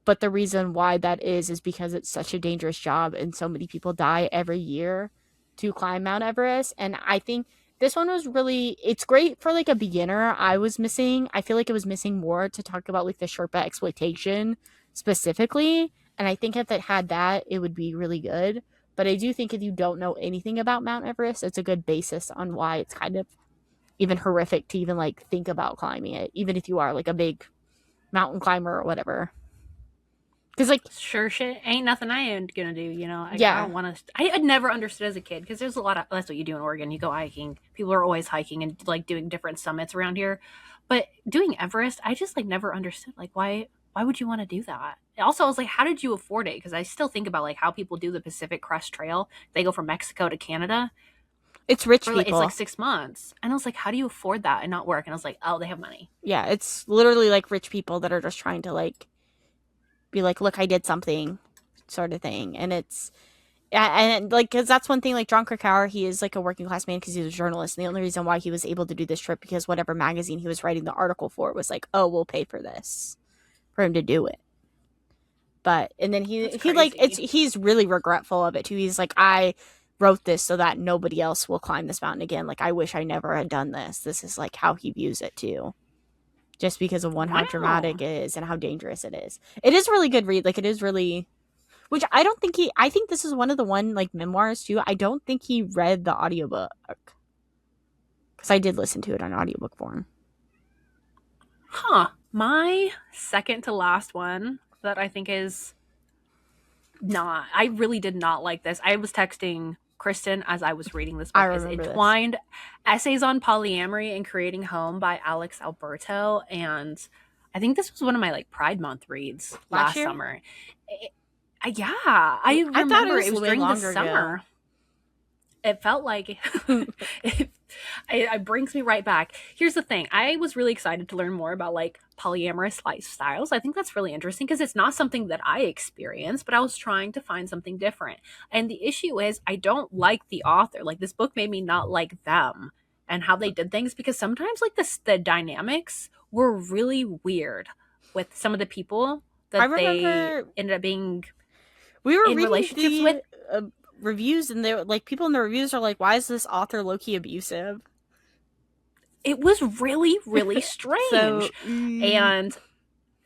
Speaker 2: But the reason why that is because it's such a dangerous job and so many people die every year to climb Mount Everest. And I think this one was really, it's great for like a beginner. I feel like it was missing more to talk about like the Sherpa exploitation specifically. And I think if it had that, it would be really good. But I do think if you don't know anything about Mount Everest, it's a good basis on why it's kind of even horrific to even like think about climbing it, even if you are like a big mountain climber or whatever. Because like,
Speaker 1: Sure shit ain't nothing I ain't gonna do, you know. Like, I
Speaker 2: yeah,
Speaker 1: don't want to. I had never understood as a kid because there's a lot of that's what you do in Oregon. You go hiking. People are always hiking and like doing different summits around here. But doing Everest, I just like never understood like why would you want to do that? Also, I was like, how did you afford it? Because I still think about like how people do the Pacific Crest Trail. They go from Mexico to Canada
Speaker 2: it's rich
Speaker 1: for like it's
Speaker 2: people.
Speaker 1: like 6 months, and I was like, how do you afford that and not work? And I was like, oh, they have money.
Speaker 2: Yeah, it's literally like rich people that are just trying to like be like, look, I did something, sort of thing. And it's, and like, because that's one thing, like John Krakauer, he is like a working class man because he's a journalist. And the only reason why he was able to do this trip because whatever magazine he was writing the article for was like, oh, we'll pay for this for him to do it. But, and then he like, he's really regretful of it too. He's like, I wrote this so that nobody else will climb this mountain again. Like, I wish I never had done this. This is like how he views it too. Just because of how dramatic it is and how dangerous it is. It is a really good read. Like, it is really, which I don't think I think this is one of the like memoirs too. I don't think he read the audiobook. Because I did listen to it on audiobook form.
Speaker 1: Huh. My second to last one that I think is not, I really did not like this. I was texting Kristen as I was reading this book. Is Entwined Essays on Polyamory and Creating Home by Alex Alberto. And I think this was one of my like Pride Month reads last summer. Yeah, I remember it was during the summer. Ago. It felt like it brings me right back. Here's the thing. I was really excited to learn more about like polyamorous lifestyles. I think that's really interesting because it's not something that I experienced, but I was trying to find something different. And the issue is I don't like the author. Like this book made me not like them and how they did things because sometimes like the dynamics were really weird with some of the people that they ended up being
Speaker 2: in relationships with. Reviews and they're like people in the reviews are like, why is this author low-key abusive?
Speaker 1: It was really, really strange. And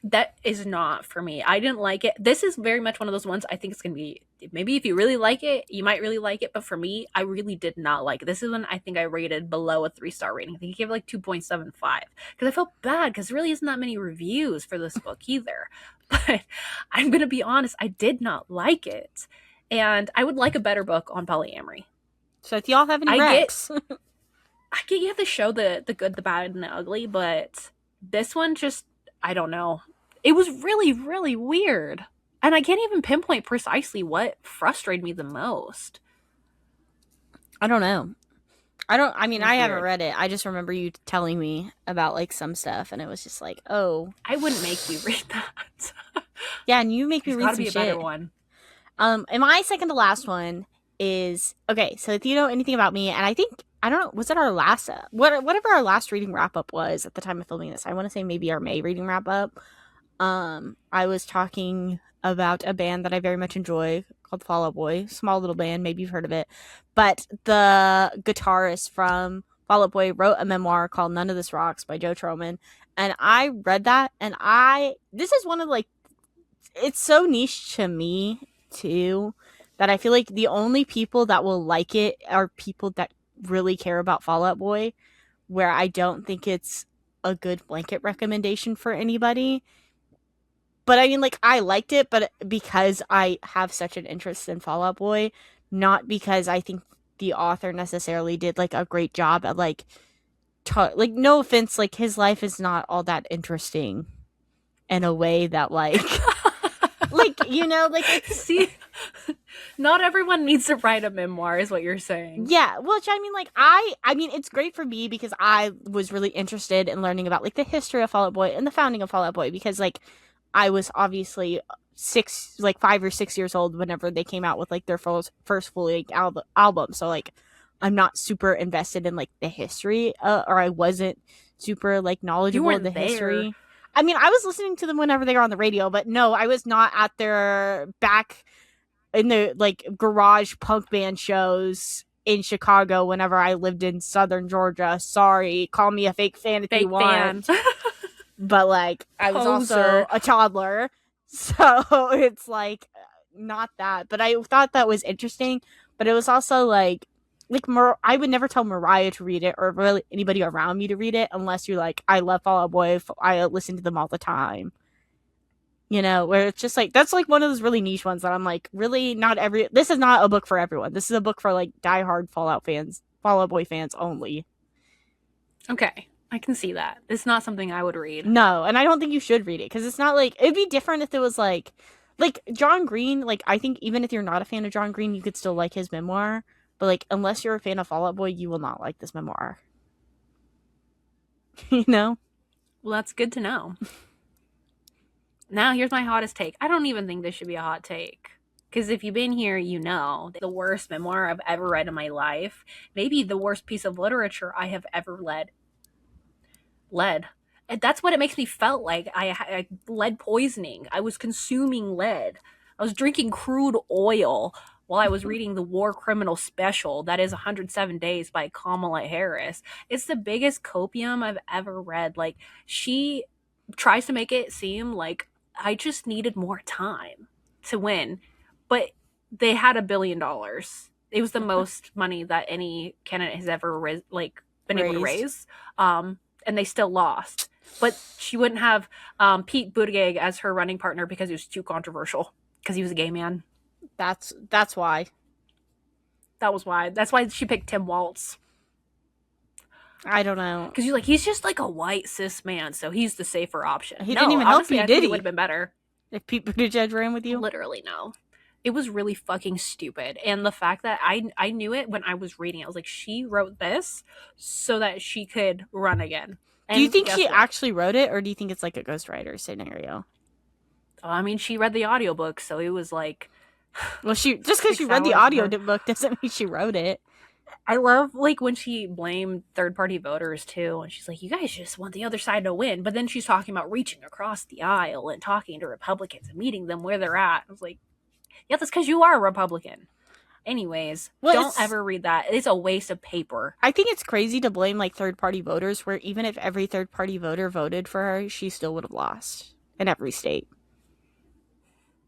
Speaker 1: that is not for me. I didn't like it. This is very much one of those ones I think it's gonna be, maybe if you really like it, you might really like it, but for me, I really did not like it. This is one I think I rated below a 3-star rating. I think I gave it like 2.75 because I felt bad because there really isn't that many reviews for this book either. But I'm gonna be honest, I did not like it. And I would like a better book on polyamory.
Speaker 2: So if y'all have any recs.
Speaker 1: I get you have to show the good, the bad, and the ugly, but this one just, I don't know. It was really, really weird. And I can't even pinpoint precisely what frustrated me the most.
Speaker 2: I don't know. I haven't read it. I just remember you telling me about like some stuff and it was just like, oh.
Speaker 1: I wouldn't make you read that.
Speaker 2: Yeah, and you make me read some shit. Better one. And my second to last one is, okay, so if you know anything about me, and I think, I don't know, was it our last, whatever our last reading wrap up was at the time of filming this, I want to say maybe our May reading wrap up, I was talking about a band that I very much enjoy called Fall Out Boy, small little band, maybe you've heard of it, but the guitarist from Fall Out Boy wrote a memoir called None of This Rocks by Joe Troman, and I read that, and this is one of like, it's so niche to me, too, that I feel like the only people that will like it are people that really care about Fall Out Boy, where I don't think it's a good blanket recommendation for anybody. But I mean, like, I liked it, but because I have such an interest in Fall Out Boy, not because I think the author necessarily did like a great job at like no offense, like his life is not all that interesting in a way that like like, you know, like,
Speaker 1: see, not everyone needs to write a memoir is what you're saying.
Speaker 2: Yeah, which I mean, like, I mean, it's great for me because I was really interested in learning about like the history of Fall Out Boy and the founding of Fall Out Boy because like I was obviously 5 or 6 years old whenever they came out with like their first full length album. So like I'm not super invested in like the history, or I wasn't super like knowledgeable in the history. I mean, I was listening to them whenever they were on the radio, but no, I was not at their back in the like garage punk band shows in Chicago whenever I lived in southern Georgia. Sorry, call me a fake fan if you want. But like, I was also a toddler. So it's like not that, but I thought that was interesting. But it was also like I would never tell Mariah to read it or really anybody around me to read it unless you're like, I love Fall Out Boy, I listen to them all the time. You know, where it's just like that's like one of those really niche ones that I'm like, really not every. This is not a book for everyone. This is a book for like diehard Fallout fans, Fall Out Boy fans only.
Speaker 1: Okay, I can see that. It's not something I would read.
Speaker 2: No, and I don't think you should read it because it's not like it'd be different if it was like John Green. Like I think even if you're not a fan of John Green, you could still like his memoir. But like unless you're a fan of Fall Out Boy, you will not like this memoir. You know?
Speaker 1: Well, that's good to know. Now, here's my hottest take. I don't even think this should be a hot take. Because if you've been here, you know the worst memoir I've ever read in my life. Maybe the worst piece of literature I have ever Lead. And that's what it makes me felt like. I lead poisoning. I was consuming lead. I was drinking crude oil while I was reading the War Criminal Special, that is 107 Days by Kamala Harris. It's the biggest copium I've ever read. Like, she tries to make it seem like I just needed more time to win, but they had $1 billion. It was the most money that any candidate has ever been able to raise, and they still lost. But she wouldn't have Pete Buttigieg as her running partner because he was too controversial, because he was a gay man.
Speaker 2: That's why.
Speaker 1: That was why. That's why she picked Tim Waltz.
Speaker 2: I don't know.
Speaker 1: Because you're like, he's just like a white cis man, so he's the safer option.
Speaker 2: He didn't even help you, did he?
Speaker 1: It would have been better.
Speaker 2: If Pete Buttigieg ran with you?
Speaker 1: Literally, no. It was really fucking stupid. And the fact that I knew it when I was reading it. I was like, she wrote this so that she could run again. And
Speaker 2: do you think she actually wrote it, or do you think it's like a ghostwriter scenario?
Speaker 1: I mean, she read the audiobook, so it was like...
Speaker 2: Well, just because she read the audiobook doesn't mean she wrote it.
Speaker 1: I love, like, when she blamed third-party voters, too, and she's like, you guys just want the other side to win, but then she's talking about reaching across the aisle and talking to Republicans and meeting them where they're at. I was like, yeah, that's because you are a Republican. Anyways, don't ever read that. It's a waste of paper.
Speaker 2: I think it's crazy to blame, like, third-party voters, where even if every third-party voter voted for her, she still would have lost in every state.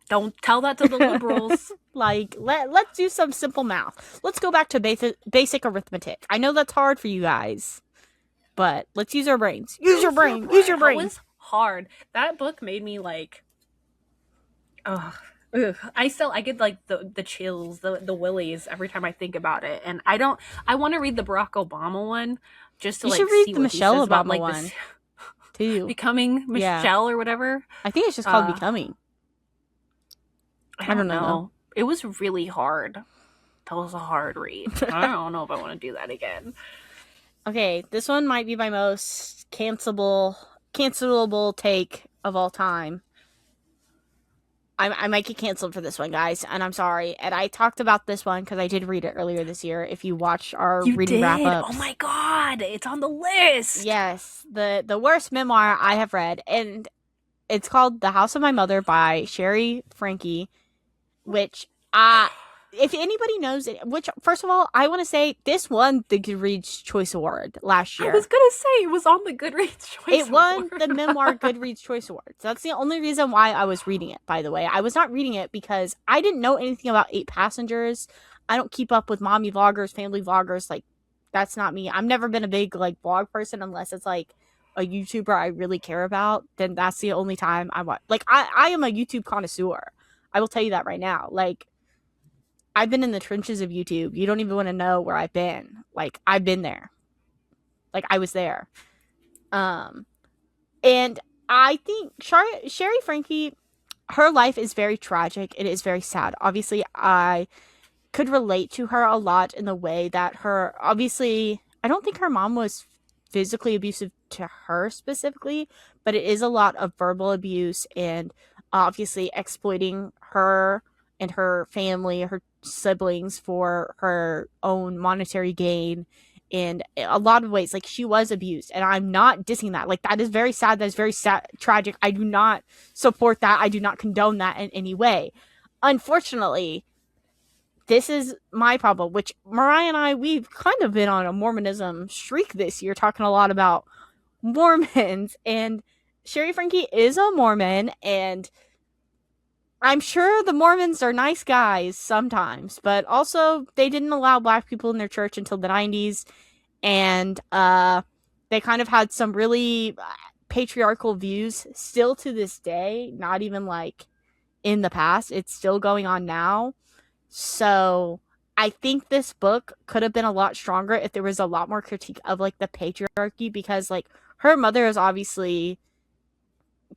Speaker 1: Don't tell that to the liberals.
Speaker 2: Like, let's do some simple math. Let's go back to basic arithmetic. I know that's hard for you guys, but let's use our brains. Use your brain. Use your brain.
Speaker 1: That was hard. That book made me like, ugh. I get like the chills, the willies every time I think about it. And I want to read the Barack Obama one just to
Speaker 2: read
Speaker 1: see
Speaker 2: the Michelle Obama one too.
Speaker 1: Becoming Michelle or whatever.
Speaker 2: I think it's just called Becoming.
Speaker 1: I don't know. It was really hard. That was a hard read. I don't know if I want to do that again.
Speaker 2: Okay, this one might be my most cancelable take of all time. I might get canceled for this one, guys, and I'm sorry. And I talked about this one because I did read it earlier this year. If you watched our reading wrap-ups.
Speaker 1: Oh my god, it's on the list.
Speaker 2: Yes, the worst memoir I have read, and it's called The House of My Mother by Sherry Frankie. Which, if anybody knows it, which, first of all, I want to say this won the Goodreads Choice Award last year.
Speaker 1: I was going to say it was on the Goodreads Choice Award.
Speaker 2: It won the Memoir Goodreads Choice Awards. That's the only reason why I was reading it, by the way. I was not reading it because I didn't know anything about 8 Passengers. I don't keep up with mommy vloggers, family vloggers. Like, that's not me. I've never been a big, like, vlog person unless it's, like, a YouTuber I really care about. Then that's the only time I watch. Like, I am a YouTube connoisseur. I will tell you that right now. Like, I've been in the trenches of YouTube. You don't even want to know where I've been. Like, I've been there. Like, I was there. And I think Sherry Frankie, her life is very tragic. It is very sad. Obviously, I could relate to her a lot in the way that obviously, I don't think her mom was physically abusive to her specifically, but it is a lot of verbal abuse and obviously exploiting her and her family, her siblings for her own monetary gain in a lot of ways. Like, she was abused, and I'm not dissing that. Like, that is very sad. That is very sad, tragic. I do not support that. I do not condone that in any way. Unfortunately, this is my problem, which Mariah and I, we've kind of been on a Mormonism streak this year, talking a lot about Mormons, and Sherry Frankie is a Mormon, and I'm sure the Mormons are nice guys sometimes, but also they didn't allow black people in their church until the 90s, and they kind of had some really patriarchal views still to this day, not even like in the past. It's still going on now. So I think this book could have been a lot stronger if there was a lot more critique of like the patriarchy, because like her mother is obviously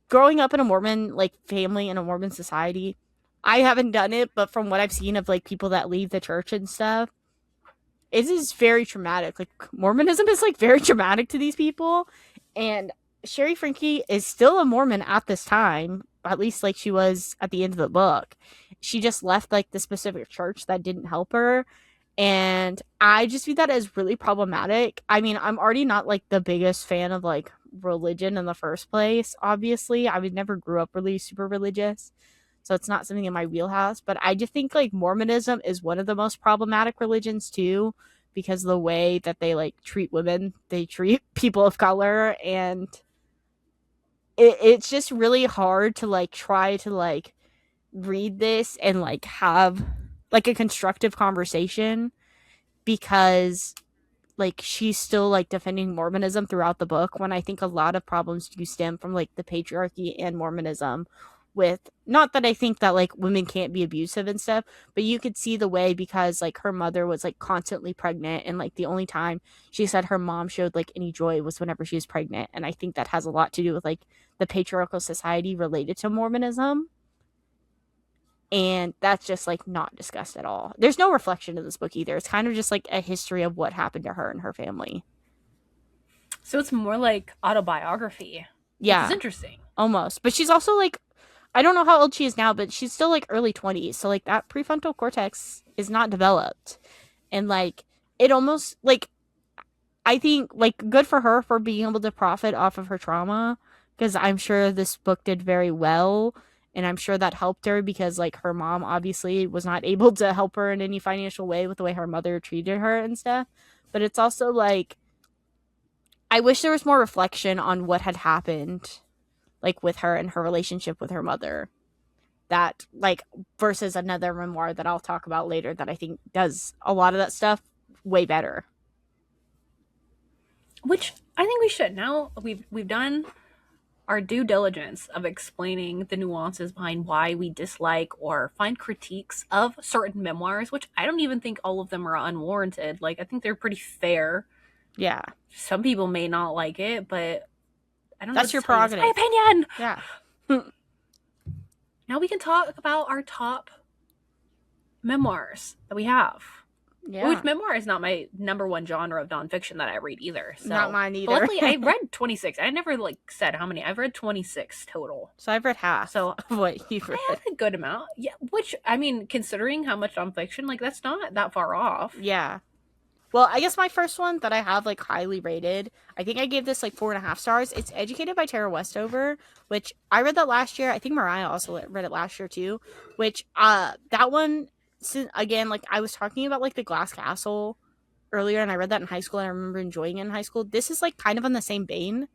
Speaker 2: growing up in a Mormon like family in a Mormon society. I haven't done it, but from what I've seen of like people that leave the church and stuff, it is very traumatic. Like Mormonism is like very traumatic to these people. And Sherry Frankie is still a Mormon at this time, at least like she was at the end of the book. She just left like the specific church that didn't help her. And I just view that as really problematic. I mean, I'm already not like the biggest fan of like religion in the first place, obviously. I was never grew up really super religious. So it's not something in my wheelhouse. But I just think like Mormonism is one of the most problematic religions too, because of the way that they like treat women, they treat people of color, and it's just really hard to like try to like read this and like have like a constructive conversation, because like she's still like defending Mormonism throughout the book, when I think a lot of problems do stem from like the patriarchy and Mormonism. With not that I think that like women can't be abusive and stuff, but you could see the way, because like her mother was like constantly pregnant, and like the only time she said her mom showed like any joy was whenever she was pregnant. And I think that has a lot to do with like the patriarchal society related to Mormonism, and that's just like not discussed at all. There's no reflection in this book either. It's kind of just like a history of what happened to her and her family.
Speaker 1: So it's more like autobiography, which is
Speaker 2: Yeah,
Speaker 1: interesting.
Speaker 2: almost. But she's also like, I don't know how old she is now, but she's still like early 20s. So like that prefrontal cortex is not developed. And like it almost like, I think like good for her for being able to profit off of her trauma, because I'm sure this book did very well, and I'm sure that helped her, because like her mom obviously was not able to help her in any financial way with the way her mother treated her and stuff. But it's also like I wish there was more reflection on what had happened like with her and her relationship with her mother, that like versus another memoir that I'll talk about later that I think does a lot of that stuff way better.
Speaker 1: Which I think we should. Now we've done our due diligence of explaining the nuances behind why we dislike or find critiques of certain memoirs, which I don't even think all of them are unwarranted. Like I think they're pretty fair.
Speaker 2: Yeah.
Speaker 1: Some people may not like it, but I don't know
Speaker 2: That's
Speaker 1: what to
Speaker 2: your
Speaker 1: tell you. It's my
Speaker 2: prerogative.
Speaker 1: opinion.
Speaker 2: Yeah.
Speaker 1: Now we can talk about our top memoirs that we have.
Speaker 2: Yeah.
Speaker 1: Which memoir is not my number one genre of nonfiction that I read either. So,
Speaker 2: Not mine
Speaker 1: but
Speaker 2: either.
Speaker 1: luckily I read 26. I never like said how many. I've read 26 total.
Speaker 2: So I've read half
Speaker 1: So
Speaker 2: of what you've read.
Speaker 1: I have a good amount. Yeah, which I mean, considering how much nonfiction, like that's not that far off.
Speaker 2: Yeah. Well, I guess my first one that I have like highly rated, I think I gave this like 4.5 stars. It's Educated by Tara Westover, which I read that last year. I think Mariah also read it last year too. Which that one, again, like I was talking about like the Glass Castle earlier, and I read that in high school, and I remember enjoying it in high school. This is like kind of on the same vein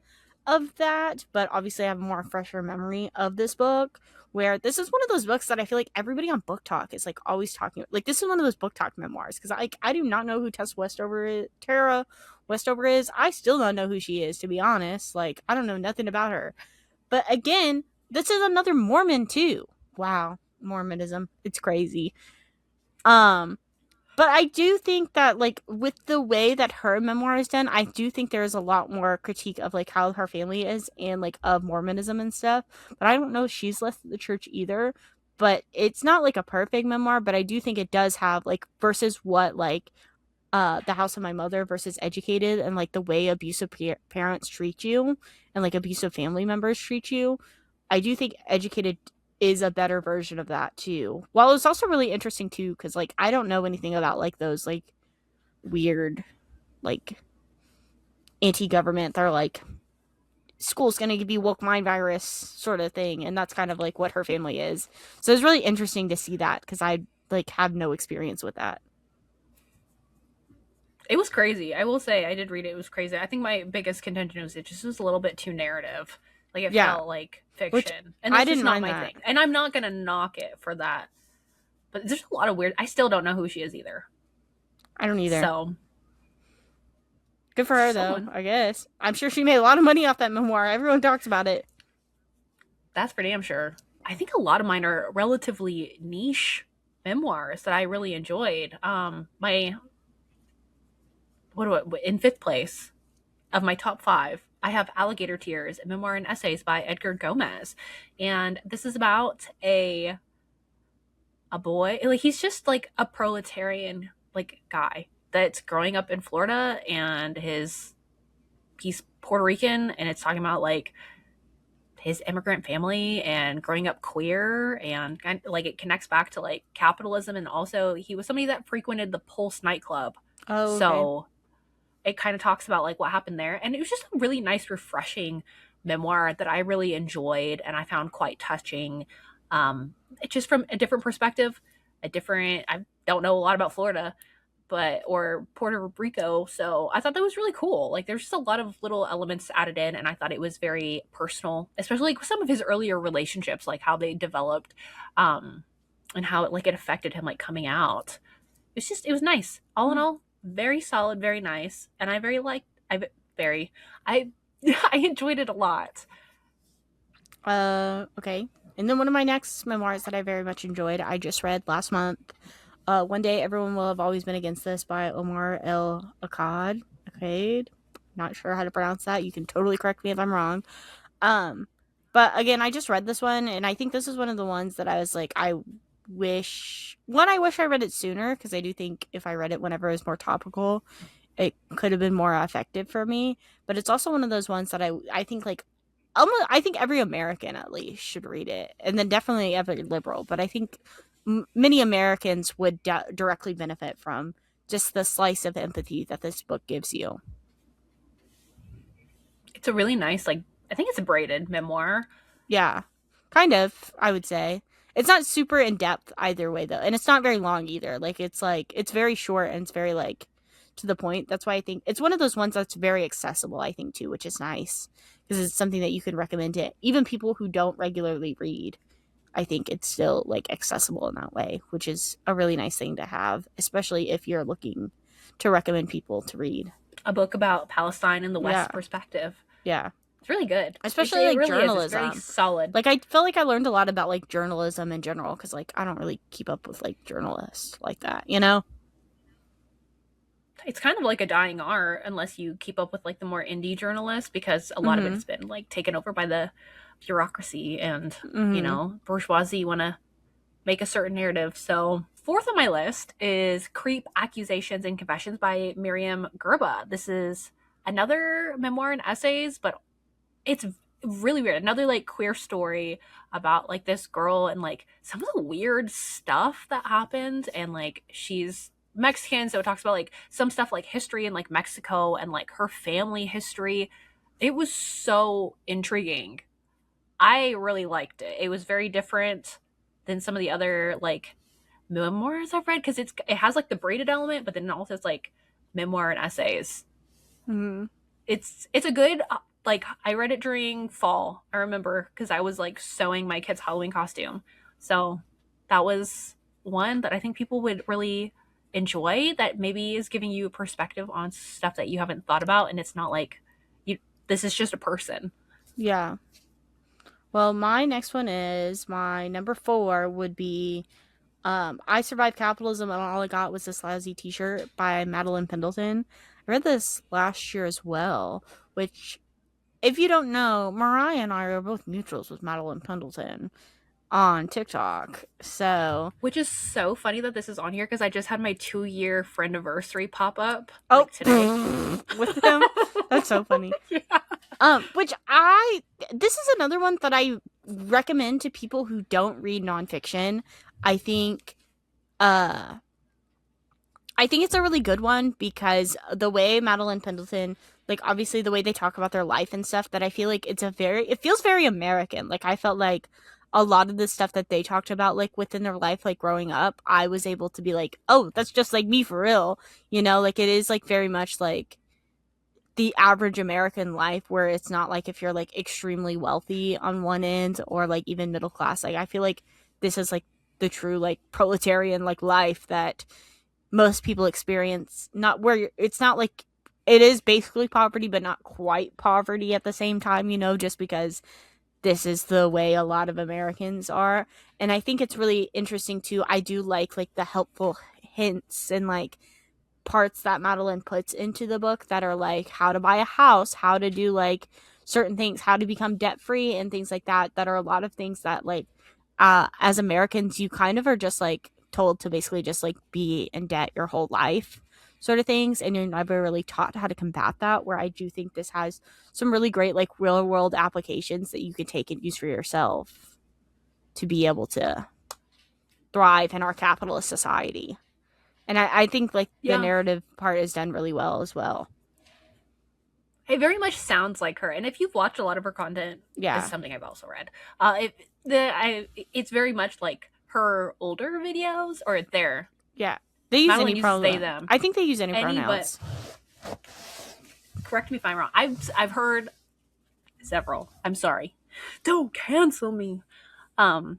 Speaker 2: of that, but obviously I have a more fresher memory of this book, where this is one of those books that I feel like everybody on Book Talk is like always talking about. Like this is one of those Book Talk memoirs, because I do not know who Tara Westover is. I still don't know who she is, to be honest. Like I don't know nothing about her. But again, this is another Mormon too. Wow, Mormonism. It's crazy. Um but I do think that like with the way that her memoir is done, I do think there is a lot more critique of like how her family is and like of Mormonism and stuff. But I don't know if she's left the church either. But it's not like a perfect memoir, but I do think it does have like versus what like The House of My Mother versus Educated, and like the way abusive parents treat you and like abusive family members treat you. I do think Educated is a better version of that too. While it's also really interesting too, because like I don't know anything about like those like weird like anti-government, they're like school's gonna be woke mind virus sort of thing, and that's kind of like what her family is. So it's really interesting to see that, because I like have no experience with that.
Speaker 1: It was crazy. I will say I did read it. It was crazy. I think my biggest contention was it just was a little bit too narrative. Like it
Speaker 2: Yeah.
Speaker 1: felt like
Speaker 2: Which
Speaker 1: fiction. And
Speaker 2: I
Speaker 1: that's just
Speaker 2: didn't
Speaker 1: not
Speaker 2: mind
Speaker 1: my
Speaker 2: that.
Speaker 1: thing. And I'm not gonna knock it for that. But there's a lot of weird I still don't know who she is either.
Speaker 2: I don't either.
Speaker 1: So
Speaker 2: Good for her, though,
Speaker 1: someone
Speaker 2: I guess. I'm sure she made a lot of money off that memoir. Everyone talks about it.
Speaker 1: that's for damn sure. I think a lot of mine are relatively niche memoirs that I really enjoyed. My in fifth place of my top 5, I have Alligator Tears, a memoir and essays by Edgar Gomez, and this is about a boy. Like he's just like a proletarian like guy that's growing up in Florida, and he's Puerto Rican, and it's talking about like his immigrant family and growing up queer, and like it connects back to like capitalism, and also he was somebody that frequented the Pulse nightclub.
Speaker 2: Oh, okay.
Speaker 1: So it kind of talks about like what happened there, and it was just a really nice refreshing memoir that I really enjoyed and I found quite touching. It's just from a different perspective, a different I don't know a lot about Florida, but or Puerto Rico, so I thought that was really cool. Like there's just a lot of little elements added in, and I thought it was very personal, especially like some of his earlier relationships, like how they developed, and how it affected him like coming out. It was nice. All in all, very solid, very nice, and I I enjoyed it a lot.
Speaker 2: Okay. And then one of my next memoirs that I very much enjoyed, I just read last month. One Day Everyone Will Have Always Been Against This by Omar El Akkad. Okay. Not sure how to pronounce that. You can totally correct me if I'm wrong. But again, I just read this one, and I think this is one of the ones that I was like, I wish I read it sooner, because I do think if I read it whenever it was more topical, it could have been more effective for me. But it's also one of those ones that I think like I think every American at least should read it, and then definitely every liberal. But I think many Americans would directly benefit from just the slice of empathy that this book gives you.
Speaker 1: It's a really nice I think it's a braided memoir.
Speaker 2: Yeah, kind of. I would say it's not super in depth either way though, and it's not very long either. It's very short, and it's very to the point. That's why I think it's one of those ones that's very accessible, I think, too, which is nice, because it's something that you can recommend to even people who don't regularly read. I think it's still accessible in that way, which is a really nice thing to have, especially if you're looking to recommend people to read.
Speaker 1: A book about Palestine and the
Speaker 2: Yeah.
Speaker 1: West perspective.
Speaker 2: Yeah.
Speaker 1: It's really good.
Speaker 2: Especially
Speaker 1: it really
Speaker 2: journalism.
Speaker 1: Is. It's very solid.
Speaker 2: I feel like I learned a lot about journalism in general, because I don't really keep up with journalists like that, you know?
Speaker 1: It's kind of like a dying art unless you keep up with the more indie journalists, because a lot of it has been taken over by the bureaucracy and bourgeoisie want to make a certain narrative. So 4th on my list is Creep, Accusations, and Confessions by Miriam Gerba. This is another memoir and essays, but it's really weird. Another queer story about this girl and some of the weird stuff that happened, and she's Mexican, so it talks about some stuff history in Mexico and her family history. It was so intriguing. I really liked it. It was very different than some of the other memoirs I've read, because it has the braided element, but then it also has memoir and essays.
Speaker 2: Mm-hmm.
Speaker 1: It's a good I read it during fall, I remember, because I was sewing my kid's Halloween costume. So that was one that I think people would really enjoy, that maybe is giving you a perspective on stuff that you haven't thought about, and it's not this is just a person.
Speaker 2: Yeah. Well, my next one is my number 4 would be I Survived Capitalism and All I Got Was This Lousy T-Shirt by Madeline Pendleton. I read this last year as well, which, if you don't know, Mariah and I are both mutuals with Madeline Pendleton on TikTok. So,
Speaker 1: which is so funny that this is on here, because I just had my 2-year friendiversary pop up today
Speaker 2: with them. That's so funny.
Speaker 1: Yeah.
Speaker 2: This is another one that I recommend to people who don't read nonfiction. I think it's a really good one, because the way Madeline Pendleton, obviously the way they talk about their life and stuff, that I feel it feels very American. I felt like a lot of the stuff that they talked about within their life, growing up, I was able to be oh, that's just me for real, it is very much the average American life, where it's not like if you're like extremely wealthy on one end or like even middle class. Like I feel like this is like the true like proletarian like life that most people experience. Not where it's not like it is basically poverty, but not quite poverty at the same time, you know, just because this is the way a lot of Americans are. And I think it's really interesting too. I do like the helpful hints and like parts that Madeline puts into the book that are like how to buy a house, how to do like certain things, how to become debt free and things like that, that are a lot of things that like as Americans you kind of are just like told to basically just like be in debt your whole life sort of things, and you're never really taught how to combat that, where I do think this has some really great like real world applications that you can take and use for yourself to be able to thrive in our capitalist society. And I think like the
Speaker 1: Yeah.
Speaker 2: narrative part is done really well as well.
Speaker 1: It very much sounds like her, and if you've watched a lot of her content, this is
Speaker 2: Yeah.
Speaker 1: something I've also read. It's very much like her older videos, or their
Speaker 2: Yeah. They use any
Speaker 1: Madeline uses they
Speaker 2: pronoun.
Speaker 1: them
Speaker 2: I think they use any
Speaker 1: any, but
Speaker 2: pronouns.
Speaker 1: correct me if I'm wrong. I've heard several. I'm sorry, don't cancel me. Um,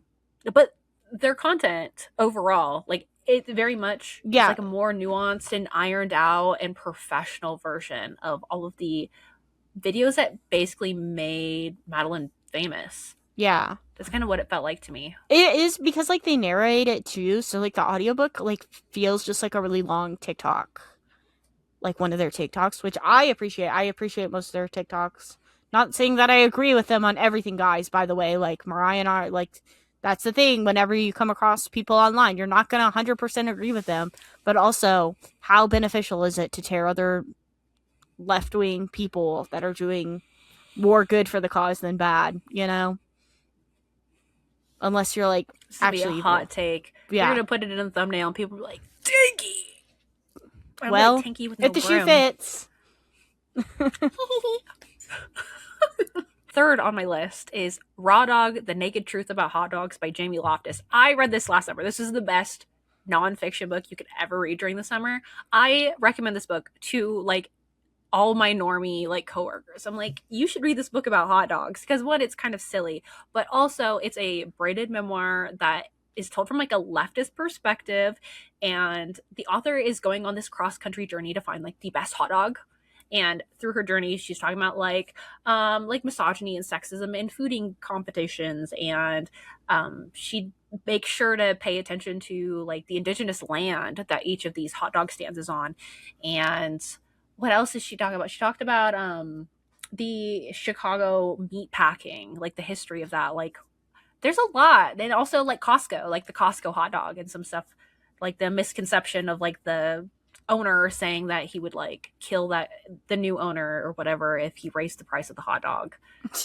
Speaker 1: but their content overall, like it very much is
Speaker 2: Yeah.
Speaker 1: like a more nuanced and ironed out and professional version of all of the videos that basically made Madeline famous.
Speaker 2: Yeah.
Speaker 1: That's kind of what it felt like to me.
Speaker 2: It is because like they narrate it too, so like the audiobook like feels just like a really long TikTok. Like one of their TikToks, which I appreciate. I appreciate most of their TikToks. Not saying that I agree with them on everything, guys, by the way. Like Mariah and I, like that's the thing. Whenever you come across people online, you're not going to 100% agree with them. But also, how beneficial is it to tear other left wing people that are doing more good for the cause than bad, you know? Unless you're like
Speaker 1: This would be a
Speaker 2: actually
Speaker 1: hot
Speaker 2: evil.
Speaker 1: take. They're
Speaker 2: Yeah.
Speaker 1: gonna put it in a thumbnail, and people will be like, "Tinky." I'm like
Speaker 2: Well,
Speaker 1: Tinky with
Speaker 2: if
Speaker 1: no
Speaker 2: the shoe
Speaker 1: broom.
Speaker 2: fits.
Speaker 1: Third on my list is Raw Dog: The Naked Truth About Hot Dogs by Jamie Loftus. I read this last summer. This is the best nonfiction book you could ever read during the summer. I recommend this book to like all my normie like coworkers. I'm like, you should read this book about hot dogs because one, it's kind of silly, but also it's a braided memoir that is told from like a leftist perspective, and the author is going on this cross country journey to find like the best hot dog. And through her journey, she's talking about like misogyny and sexism in fooding competitions, and she makes sure to pay attention to like the indigenous land that each of these hot dog stands is on. And what else did she talk about? She talked about the Chicago meat packing, like the history of that. Like there's a lot. And also like Costco, like the Costco hot dog and some stuff, like the misconception of like the owner saying that he would like kill that the new owner or whatever if he raised the price of the hot dog.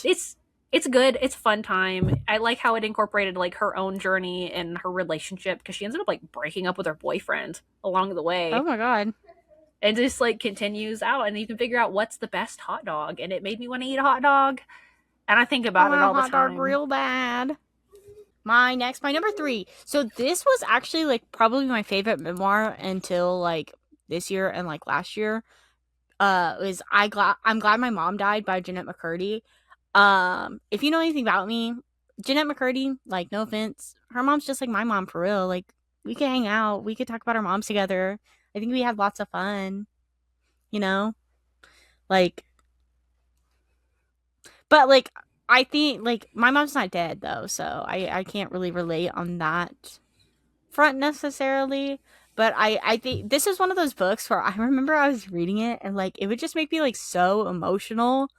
Speaker 1: It's it's good. It's a fun time. I like how it incorporated like her own journey and her relationship, because she ended up like breaking up with her boyfriend along the
Speaker 2: Oh
Speaker 1: way,
Speaker 2: my god.
Speaker 1: and just like continues out, and you can figure out what's the best hot dog, and it made me want to eat a hot dog, and I think
Speaker 2: I
Speaker 1: about it
Speaker 2: want a
Speaker 1: all the
Speaker 2: hot dog
Speaker 1: time.
Speaker 2: real bad. My number 3. So this was actually like probably my favorite memoir until like this year and like last year. Was I'm glad my mom died by Jeanette McCurdy. If you know anything about me, Jeanette McCurdy, like no offense, her mom's just like my mom for real. Like we could hang out, we could talk about our moms together. I think we had lots of fun, you know? Like but like I think like my mom's not dead though, so I can't really relate on that front necessarily. But I think this is one of those books where I remember I was reading it and like it would just make me like so emotional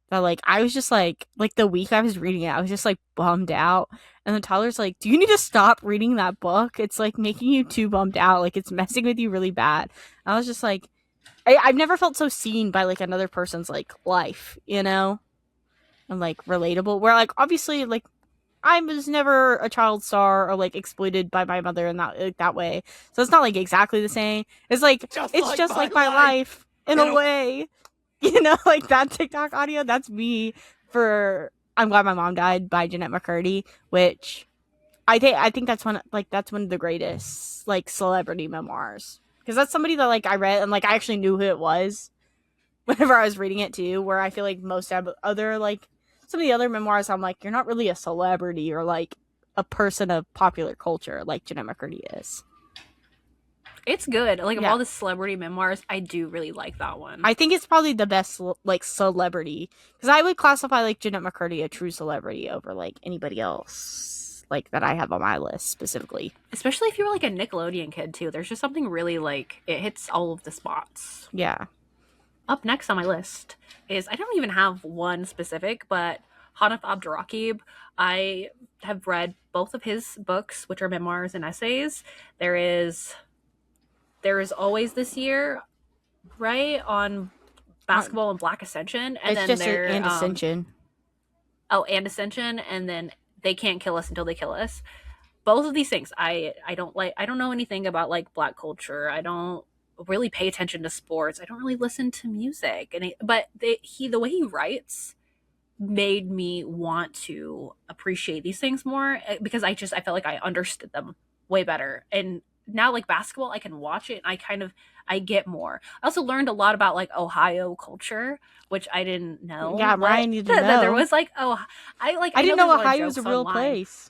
Speaker 2: that like I was just like the week I was reading it, I was just like bummed out. And then Tyler's like, "Do you need to stop reading that book? It's like making you too bummed out. Like it's messing with you really bad." I was just like, I've never felt so seen by like another person's like life, you know, and like relatable. Where like obviously like I was never a child star or like exploited by my mother in that like, that way, so it's not like exactly the same. It's like it's just like my life in a way. You know, like that TikTok audio, that's me for I'm Glad My Mom Died by Jeanette McCurdy, which I think that's one of the greatest like celebrity memoirs. Because that's somebody that like I read and like I actually knew who it was. whenever I was reading it too, where I feel like most other like some of the other memoirs, I'm like, you're not really a celebrity or like a person of popular culture like Jeanette McCurdy is.
Speaker 1: It's good. Like, of
Speaker 2: Yeah.
Speaker 1: all the celebrity memoirs, I do really like that one.
Speaker 2: I think it's probably the best like celebrity, because I would classify like Jeanette McCurdy a true celebrity over like anybody else like that I have on my list specifically.
Speaker 1: Especially if you were like a Nickelodeon kid too. There's just something really like it hits all of the spots.
Speaker 2: Yeah.
Speaker 1: Up next on my list is, I don't even have one specific, but Hanif Abdurraqib. I have read both of his books, which are memoirs and essays. There is Always This Year, right, on basketball and Black Ascension, and
Speaker 2: It's
Speaker 1: then
Speaker 2: just
Speaker 1: there
Speaker 2: and Ascension.
Speaker 1: and Ascension, and then They Can't Kill Us Until They Kill Us. Both of these things, I don't like. I don't know anything about like Black culture. I don't really pay attention to sports. I don't really listen to music, but the way he writes made me want to appreciate these things more, because I felt like I understood them way better. And now, like basketball, I can watch it and I get more. I also learned a lot about like Ohio culture, which I didn't know.
Speaker 2: Yeah, Mariah needed to know.
Speaker 1: That there was like, I
Speaker 2: didn't know Ohio was a real place.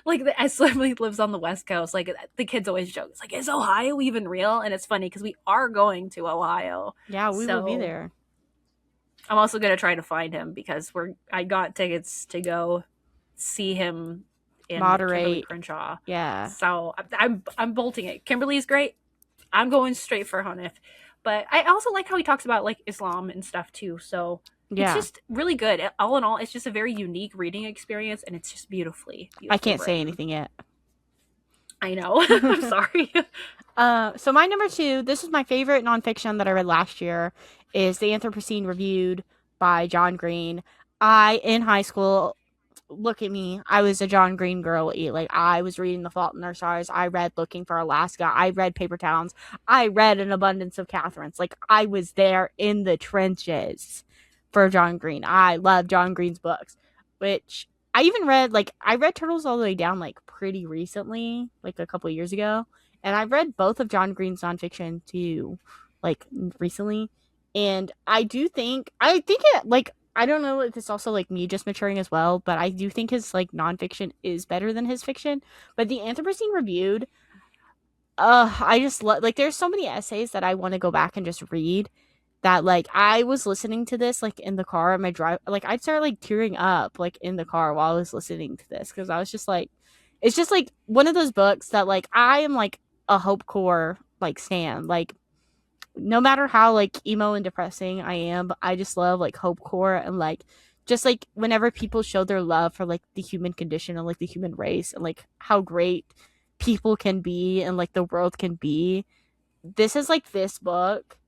Speaker 1: Like, as somebody lives on the West Coast, like the kids always joke, it's like, is Ohio even real? And it's funny because we are going to Ohio.
Speaker 2: Yeah, we will be there.
Speaker 1: I'm also gonna try to find him because I got tickets to go see him in Kimberly Crenshaw.
Speaker 2: Yeah.
Speaker 1: So I'm bolting it. Kimberly's great. I'm going straight for Hanif. But I also like how he talks about like Islam and stuff too. So it's just really good. All in all, it's just a very unique reading experience, and it's just beautifully
Speaker 2: I can't say anything yet.
Speaker 1: I know. I'm sorry.
Speaker 2: So my number 2, this is my favorite nonfiction that I read last year, is The Anthropocene Reviewed by John Green. In high school, look at me, I was a John Green girl. Like, I was reading The Fault in Our Stars. I read Looking for Alaska. I read Paper Towns. I read An Abundance of Catherines. Like, I was there in the trenches for John Green. I love John Green's books, which I even read, like, I read Turtles All the Way Down, like, pretty recently, like, a couple years ago. And I've read both of John Green's nonfiction, too, like, recently. And I think it, like, I don't know if it's also, like, me just maturing as well, but I do think his, like, nonfiction is better than his fiction. But The Anthropocene Reviewed, I just love, like, there's so many essays that I want to go back and just read, that, like, I was listening to this, like, in the car on my drive. Like, I'd start, like, tearing up, like, in the car while I was listening to this, because I was just, like, it's just, like, one of those books that, like, I am, like, a Hope Core, like, stan. Like, no matter how, like, emo and depressing I am, I just love, like, Hope Core, and, like, just, like, whenever people show their love for, like, the human condition and, like, the human race, and, like, how great people can be and, like, the world can be. This is, like, this book,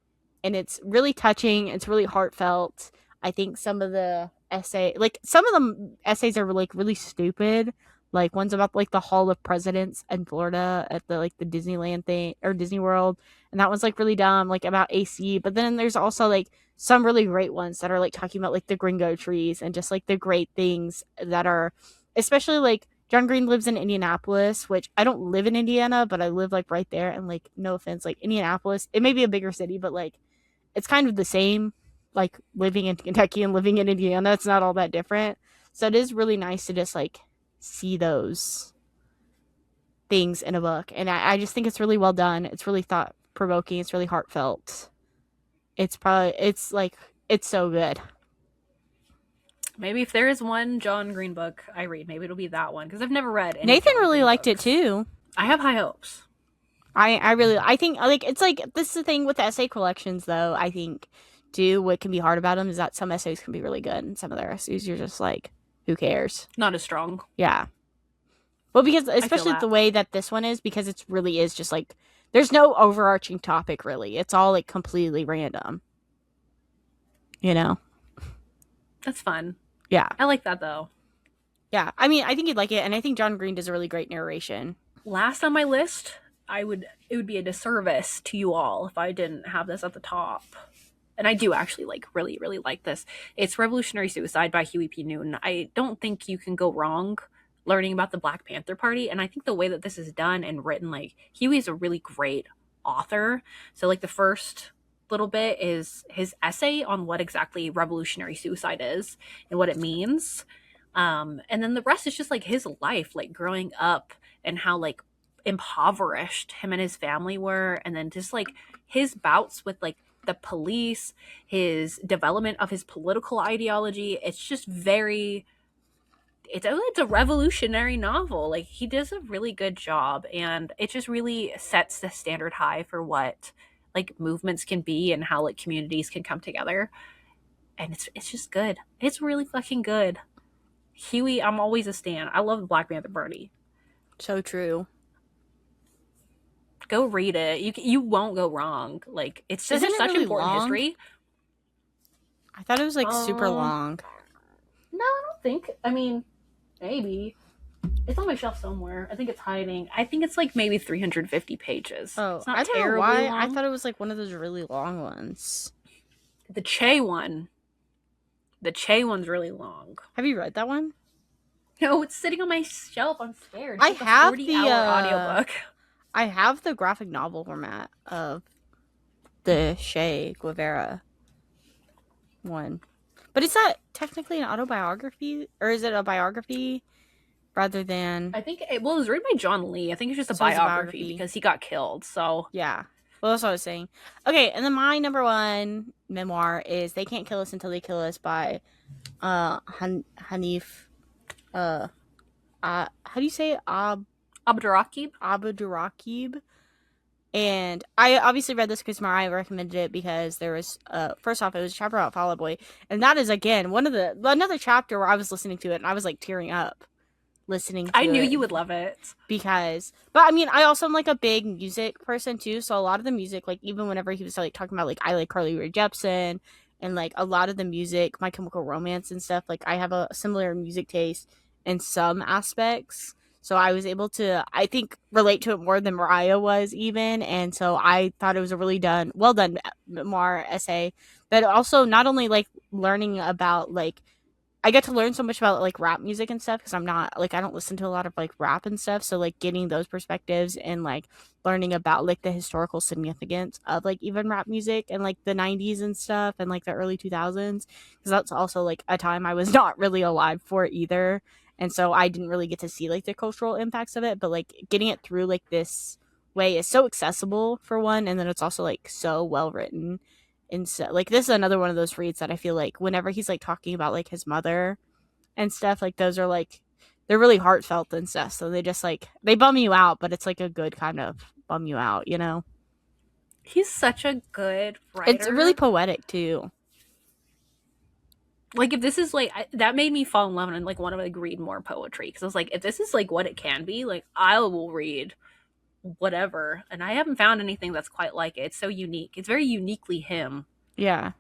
Speaker 2: and it's really touching. It's really heartfelt. I think some of the essays are, like, really stupid. Like, one's about, like, the Hall of Presidents in Florida at the, like, the Disneyland thing, or Disney World. And that one's, like, really dumb, like, about AC. But then there's also, like, some really great ones that are, like, talking about, like, the gringo trees and just, like, the great things that are, especially, like, John Green lives in Indianapolis, which I don't live in Indiana, but I live, like, right there. And, like, no offense, like, Indianapolis, it may be a bigger city, but, like, it's kind of the same, like, living in Kentucky and living in Indiana. It's not all that different. So it is really nice to just, like, see those things in a book. And I just think it's really well done. It's really thought-provoking. It's really heartfelt. It's so good.
Speaker 1: Maybe if there is one John Green book I read, maybe it'll be that one, because I've never read any
Speaker 2: Nathan
Speaker 1: John
Speaker 2: really
Speaker 1: Green
Speaker 2: liked
Speaker 1: books.
Speaker 2: it too.
Speaker 1: I have high hopes.
Speaker 2: I think, like, it's like, this is the thing with essay collections, though. I think too, what can be hard about them is that some essays can be really good, and some of their essays you're just like, who cares?
Speaker 1: Not as strong.
Speaker 2: Yeah. Well, because especially the way that this one is, because it really is just like, there's no overarching topic, really. It's all, like, completely random. You know?
Speaker 1: That's fun.
Speaker 2: Yeah.
Speaker 1: I like that, though.
Speaker 2: Yeah. I mean, I think you'd like it, and I think John Green does a really great narration.
Speaker 1: Last on my list, it would be a disservice to you all if I didn't have this at the top. And I do actually, like, really, really like this. It's Revolutionary Suicide by Huey P. Newton. I don't think you can go wrong learning about the Black Panther Party. And I think the way that this is done and written, like, Huey is a really great author. So, like, the first little bit is his essay on what exactly revolutionary suicide is and what it means. And then the rest is just like his life, like growing up and how like impoverished him and his family were, and then just like his bouts with like the police, his development of his political ideology. It's just very it's a revolutionary novel. Like he does a really good job, and it just really sets the standard high for what like movements can be and how like communities can come together. And it's just good. It's really fucking good. Huey, I'm always a stan. I love Black Panther Party.
Speaker 2: So true.
Speaker 1: Go read it. You won't go wrong. Like it's just
Speaker 2: Isn't it
Speaker 1: such
Speaker 2: really
Speaker 1: important
Speaker 2: long?
Speaker 1: history.
Speaker 2: I thought it was like super long.
Speaker 1: No, I don't think. I mean, maybe. It's on my shelf somewhere. I think it's hiding. I think it's like maybe 350 pages.
Speaker 2: Oh,
Speaker 1: It's not
Speaker 2: I don't know
Speaker 1: terribly
Speaker 2: why.
Speaker 1: long.
Speaker 2: I thought it was like one of those really long ones.
Speaker 1: The Che one. The Che one's really long.
Speaker 2: Have you read that one?
Speaker 1: No, it's sitting on my shelf. I'm scared.
Speaker 2: I
Speaker 1: It's like
Speaker 2: have
Speaker 1: a 40
Speaker 2: the,
Speaker 1: hour audiobook.
Speaker 2: I have the graphic novel format of the Che Guevara one. But is that technically an autobiography? Or is it a biography rather than...
Speaker 1: I think, it was written by John Lee. I think it's just a
Speaker 2: So it's a
Speaker 1: biography
Speaker 2: biography.
Speaker 1: because he got killed. So,
Speaker 2: Yeah. Well, that's what I was saying. Okay, and then my number one memoir is They Can't Kill Us Until They Kill Us by Hanif... how do you say it?
Speaker 1: Abdurraqib.
Speaker 2: Abdurraqib. And I obviously read this because Mariah recommended it because there was, first off, it was a chapter about Fall Out Boy. And that is, again, another chapter where I was listening to it and I was like tearing up listening to it.
Speaker 1: I knew you would love it.
Speaker 2: But I mean, I also am like a big music person too. So a lot of the music, like even whenever he was like talking about like I like Carly Rae Jepsen and like a lot of the music, My Chemical Romance and stuff, like I have a similar music taste in some aspects. So I was able to, I think, relate to it more than Mariah was even. And so I thought it was a really well done memoir essay. But also not only like learning about like, I get to learn so much about like rap music and stuff because I'm not like I don't listen to a lot of like rap and stuff. So like getting those perspectives and like learning about like the historical significance of like even rap music and like the 90s and stuff and like the early 2000s, because that's also like a time I was not really alive for either. And so I didn't really get to see like the cultural impacts of it, but like getting it through like this way is so accessible for one, and then it's also like so well written. And so like this is another one of those reads that I feel like whenever he's like talking about like his mother and stuff, like those are like they're really heartfelt and stuff. So they just like they bum you out, but it's like a good kind of bum you out, you know?
Speaker 1: He's such a good writer.
Speaker 2: It's really poetic too.
Speaker 1: Like if this is like that made me fall in love and like want to like read more poetry because I was like, if this is like what it can be, like I will read whatever. And I haven't found anything that's quite like it. It's so unique. It's very uniquely him.
Speaker 2: Yeah,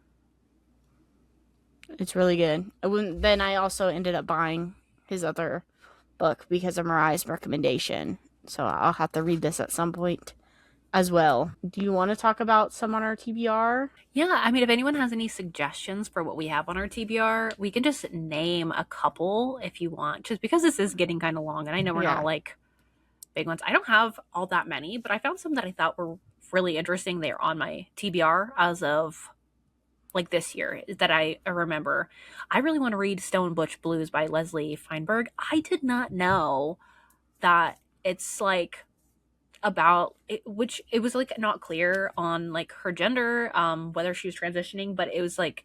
Speaker 2: it's really good. Then I also ended up buying his other book because of Mariah's recommendation, so I'll have to read this at some point as well. Do you want to talk about some on our TBR?
Speaker 1: Yeah, I mean, if anyone has any suggestions for what we have on our TBR, we can just name a couple if you want, just because this is getting kind of long, and I know we're not like big ones. I don't have all that many, but I found some that I thought were really interesting. They're on my TBR as of like this year that I remember. I really want to read Stone Butch Blues by Leslie Feinberg. I did not know that it's like about it, which it was like not clear on like her gender, whether she was transitioning, but it was like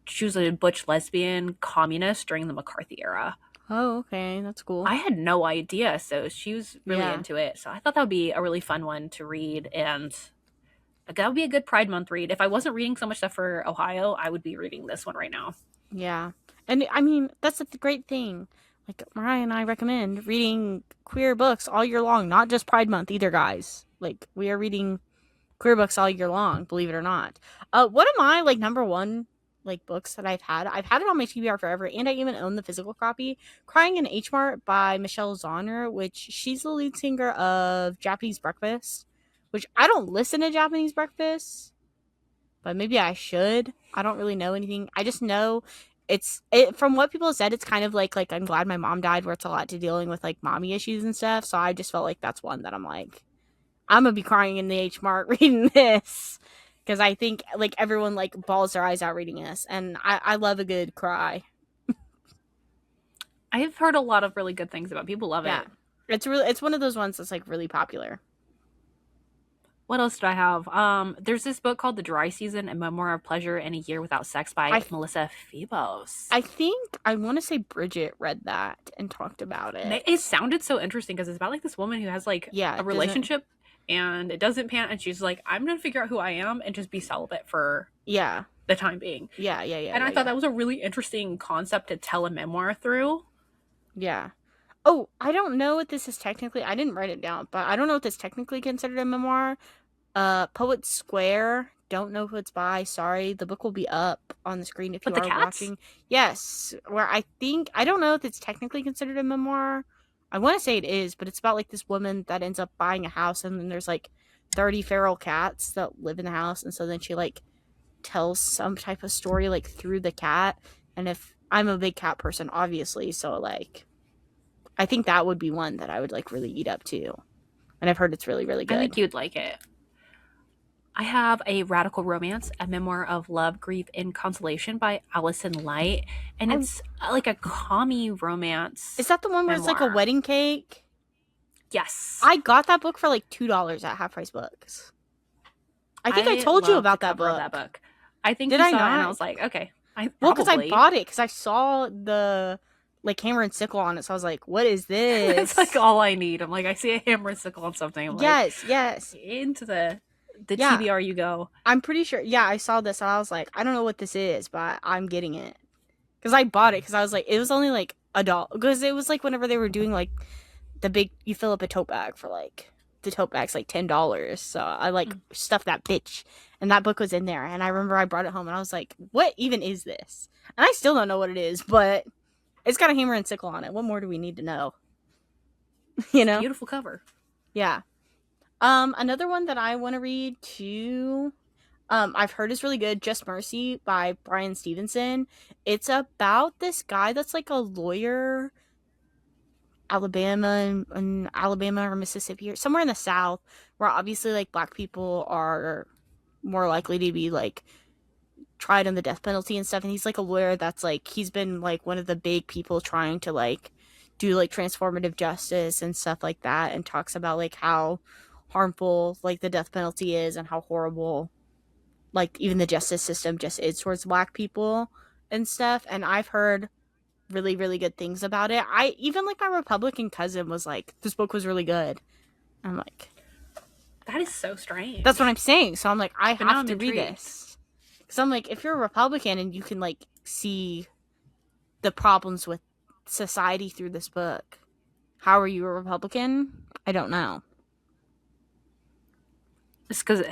Speaker 1: she was a butch lesbian communist during the McCarthy era.
Speaker 2: Oh, okay, that's cool.
Speaker 1: I had no idea, so she was really into it. So I thought that would be a really fun one to read, and that would be a good Pride Month read. If I wasn't reading so much stuff for Ohio, I would be reading this one right now.
Speaker 2: Yeah, and I mean that's the great thing. Like Mariah and I recommend reading queer books all year long, not just Pride Month either, guys. Like we are reading queer books all year long, believe it or not. One of my like number one like books that I've had it on my TBR forever, and I even own the physical copy. Crying in H Mart by Michelle Zauner, which she's the lead singer of Japanese Breakfast, which I don't listen to Japanese Breakfast, but maybe I should. I don't really know anything. I just know from what people have said, it's kind of like I'm Glad My Mom Died, where it's a lot to dealing with like mommy issues and stuff. So I just felt like that's one that I'm like, I'm gonna be crying in the H Mart reading this because I think like everyone like bawls their eyes out reading this, and I love a good cry.
Speaker 1: I've heard a lot of really good things about it. People love
Speaker 2: Yeah,
Speaker 1: it.
Speaker 2: it's one of those ones that's like really popular.
Speaker 1: What else did I have? There's this book called The Dry Season: A Memoir of Pleasure in a Year Without Sex by
Speaker 2: I
Speaker 1: Melissa Febos.
Speaker 2: I think I want to say Bridget read that and talked about
Speaker 1: And
Speaker 2: it.
Speaker 1: it sounded so interesting because it's about like this woman who has like
Speaker 2: Yeah,
Speaker 1: a
Speaker 2: it doesn't.
Speaker 1: relationship and it doesn't pan, and she's like, I'm gonna figure out who I am and just be celibate for
Speaker 2: Yeah,
Speaker 1: the time being.
Speaker 2: yeah.
Speaker 1: And I thought that was a really interesting concept to tell a memoir through.
Speaker 2: Yeah. Oh, I don't know what this is technically. I didn't write it down, but I don't know what this technically considered a memoir. Poet Square. Don't know who it's by. Sorry. The book will be up on the screen if you
Speaker 1: But the
Speaker 2: are
Speaker 1: cats?
Speaker 2: watching. Yes. Where I don't know if it's technically considered a memoir. I want to say it is, but it's about like this woman that ends up buying a house, and then there's like 30 feral cats that live in the house, and so then she like tells some type of story like through the cat. And if I'm a big cat person, obviously, so like I think that would be one that I would like really eat up to. And I've heard it's really, really
Speaker 1: I
Speaker 2: good.
Speaker 1: think you'd like it. I have a radical romance, a memoir of love, grief, and consolation by Allison Light, and it's like a commie romance.
Speaker 2: Is that the one where it's like a wedding cake?
Speaker 1: Yes.
Speaker 2: I got that book for like $2 at Half Price Books. I think I told you about that book.
Speaker 1: I think
Speaker 2: Did
Speaker 1: you
Speaker 2: I
Speaker 1: saw
Speaker 2: not?
Speaker 1: It and I was like, okay.
Speaker 2: Well, because I bought it because I saw the like hammer and sickle on it, so I was like, "What is this?"
Speaker 1: It's like all I need. I'm like, I see a hammer and sickle on something. I'm
Speaker 2: yes,
Speaker 1: like,
Speaker 2: yes.
Speaker 1: into the
Speaker 2: Yeah.
Speaker 1: TBR you go.
Speaker 2: I'm pretty sure. Yeah, I saw this and I was like, I don't know what this is, but I'm getting it because I bought it because I was like, it was only like $1 because it was like whenever they were doing like the big, you fill up a tote bag for like the tote bag's like $10, so I like stuffed that bitch, and that book was in there, and I remember I brought it home and I was like, what even is this? And I still don't know what it is, but it's got a hammer and sickle on it. What more do we need to know? You know,
Speaker 1: beautiful cover.
Speaker 2: Yeah. Another one that I want to read too, I've heard is really good, Just Mercy by Brian Stevenson. It's about this guy that's like a lawyer, Alabama or Mississippi or somewhere in the South, where obviously like black people are more likely to be like tried on the death penalty and stuff. And he's like a lawyer that's like, he's been like one of the big people trying to like do like transformative justice and stuff like that, and talks about like how harmful like the death penalty is and how horrible like even the justice system just is towards black people and stuff. And I've heard really, really good things about it. I even like my Republican cousin was like, this book was really good. I'm like,
Speaker 1: that is so strange.
Speaker 2: That's what I'm saying. So I'm like, I have to read this. So I'm like, if you're a Republican and you can like see the problems with society through this book, how are you a Republican? I don't know.
Speaker 1: Just because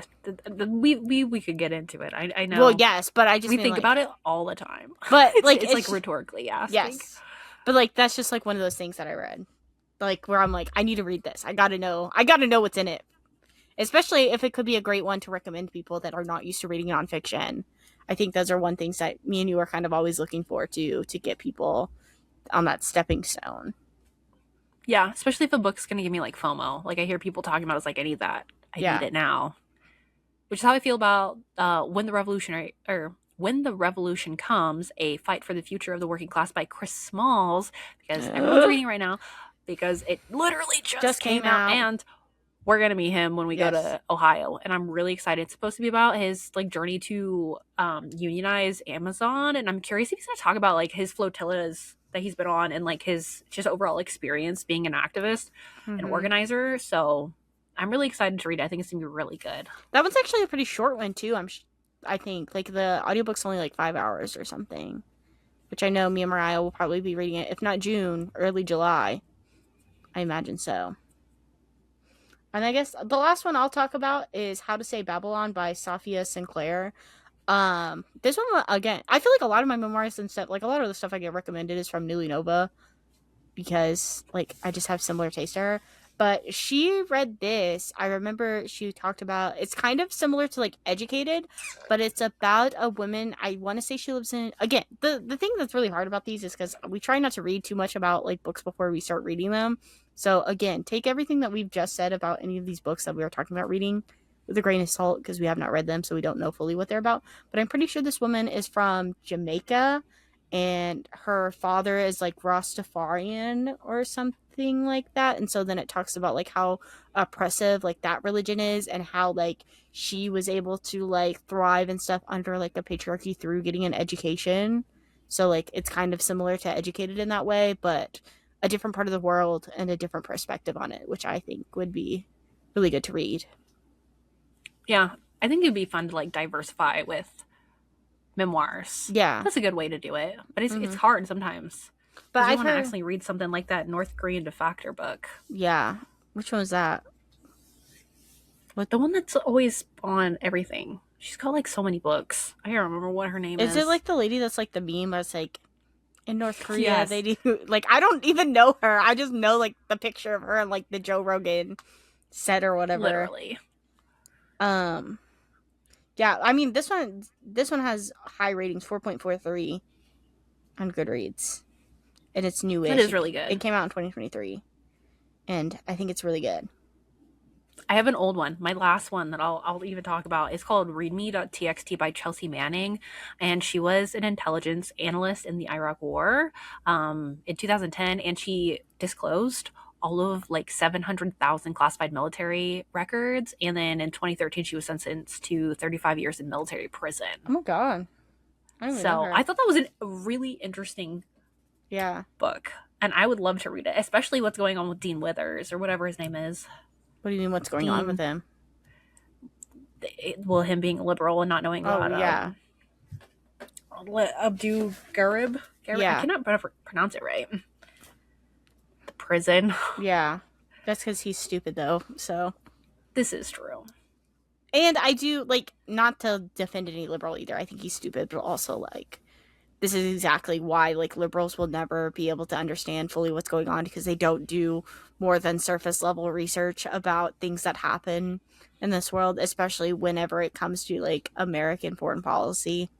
Speaker 1: we could get into it. I know.
Speaker 2: Well, yes, but I just
Speaker 1: we think
Speaker 2: like,
Speaker 1: about it all the time.
Speaker 2: But like
Speaker 1: it's like rhetorically asking.
Speaker 2: Yes, but like that's just like one of those things that I read, like where I'm like, I need to read this. I gotta know what's in it, especially if it could be a great one to recommend to people that are not used to reading nonfiction. I think those are one things that me and you are kind of always looking for to get people on that stepping stone.
Speaker 1: Yeah, especially if a book's gonna give me like FOMO. Like I hear people talking about, it's like I need that. I need it now. Which is how I feel about When the Revolution Comes, A Fight for the Future of the Working Class by Chris Smalls, because everyone's reading right now because it literally just came out, and we're gonna meet him when we go to Ohio, and I'm really excited. It's supposed to be about his like journey to unionize Amazon, and I'm curious if he's gonna talk about like his flotillas that he's been on and like his just overall experience being an activist and organizer. So I'm really excited to read it. I think it's gonna be really good.
Speaker 2: That one's actually a pretty short one too. I think like the audiobook's only like 5 hours or something, which I know me and Mariah will probably be reading it, if not June, early July. I imagine so. And I guess the last one I'll talk about is How to Say Babylon by Sophia Sinclair. This one, again, I feel like a lot of my memoirs and stuff, like a lot of the stuff I get recommended is from Newly Nova, because like I just have similar taste to her. But she read this. I remember she talked about, it's kind of similar to like Educated, but it's about a woman. I want to say she lives in, again, the thing that's really hard about these is because we try not to read too much about like books before we start reading them. So again, take everything that we've just said about any of these books that we are talking about reading with a grain of salt because we have not read them, so we don't know fully what they're about. But I'm pretty sure this woman is from Jamaica, and her father is like Rastafarian or something like that. And so then it talks about like how oppressive like that religion is, and how like she was able to like thrive and stuff under like a patriarchy through getting an education. So like it's kind of similar to Educated in that way, but a different part of the world and a different perspective on it, which I think would be really good to read.
Speaker 1: Yeah, I think it'd be fun to like diversify with memoirs.
Speaker 2: Yeah.
Speaker 1: That's a good way to do it. But it's hard sometimes.
Speaker 2: But
Speaker 1: I
Speaker 2: I
Speaker 1: want to actually read something like that North Korean defactor book.
Speaker 2: Yeah. Which one was that?
Speaker 1: What, the one that's always on everything. She's got like so many books. I can't remember what her name is.
Speaker 2: Is it like the lady that's like the meme that's like in North Korea?
Speaker 1: Yes.
Speaker 2: They do like, I don't even know her. I just know like the picture of her on like the Joe Rogan set or whatever.
Speaker 1: Literally.
Speaker 2: Yeah, I mean this one has high ratings, 4.43 on Goodreads. And it's newish.
Speaker 1: It is really good.
Speaker 2: It came out in 2023. And I think it's really good.
Speaker 1: I have an old one. My last one that I'll even talk about is called readme.txt by Chelsea Manning. And she was an intelligence analyst in the Iraq War in 2010. And she disclosed all of like 700,000 classified military records. And then in 2013, she was sentenced to 35 years in military prison.
Speaker 2: Oh my God.
Speaker 1: I thought that was a really interesting book. And I would love to read it, especially what's going on with Dean Withers or whatever his name is.
Speaker 2: What do you mean what's going on with him?
Speaker 1: Well, him being liberal and not knowing about Abdu Garib.
Speaker 2: Yeah.
Speaker 1: I cannot pronounce it right. The prison.
Speaker 2: Yeah. That's because he's stupid, though, so.
Speaker 1: This is true.
Speaker 2: And I do, like, not to defend any liberal either. I think he's stupid, but also, like, this is exactly why, like, liberals will never be able to understand fully what's going on, because they don't do more than surface level research about things that happen in this world, especially whenever it comes to, like, American foreign policy.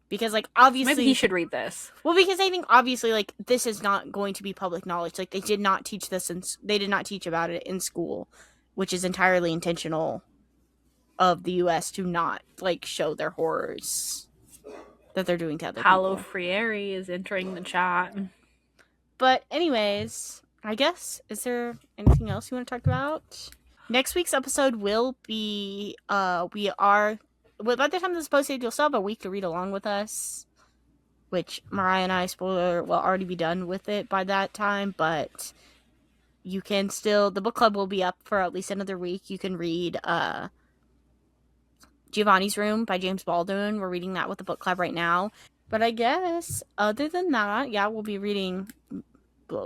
Speaker 2: Because, like, obviously...
Speaker 1: Maybe he should read this.
Speaker 2: Well, because I think, obviously, like, this is not going to be public knowledge. Like, they did not teach this, they did not teach about it in school, which is entirely intentional of the U.S. to not, like, show their horrors that they're doing to other
Speaker 1: Paulo
Speaker 2: people.
Speaker 1: Freire is entering the chat.
Speaker 2: But anyways, I guess, is there anything else you want to talk about? Next week's episode will be, by the time this is posted, you'll still have a week to read along with us, which Mariah and I, spoiler, will already be done with it by that time, but you can still, the book club will be up for at least another week. You can read, Giovanni's Room by James Baldwin. We're reading that with the book club right now. But I guess, other than that, yeah, we'll be reading,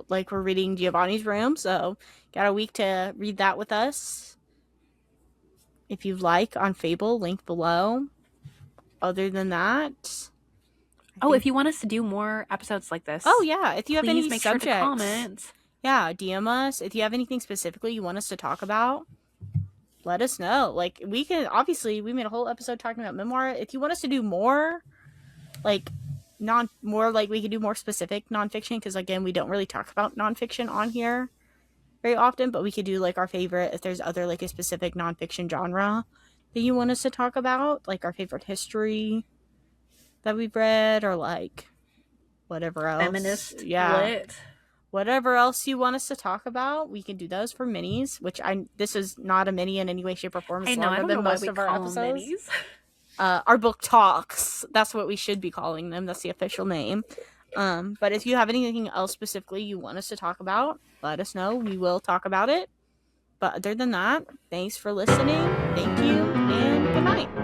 Speaker 2: like, we're reading Giovanni's Room, so got a week to read that with us. If you like, on Fable, link below. Other than that...
Speaker 1: if you want us to do more episodes like this...
Speaker 2: Oh, yeah, if you have any
Speaker 1: make
Speaker 2: subjects...
Speaker 1: sure to comment.
Speaker 2: Yeah, DM us. If you have anything specifically you want us to talk about, let us know. Like, we can... Obviously, we made a whole episode talking about memoir. If you want us to do more... like, we could do more specific nonfiction, because, again, we don't really talk about nonfiction on here very often, but we could do, like, our favorite, if there's other, like, a specific nonfiction genre that you want us to talk about, like, our favorite history that we've read, or, like, whatever else.
Speaker 1: Feminist lit.
Speaker 2: Whatever else you want us to talk about, we can do those for minis, which this is not a mini in any way, shape, or form. It's longer than most of our episodes. Our book talks. That's what we should be calling them. That's the official name. But if you have anything else specifically you want us to talk about, let us know. We will talk about it. But other than that, thanks for listening. Thank you, and good night.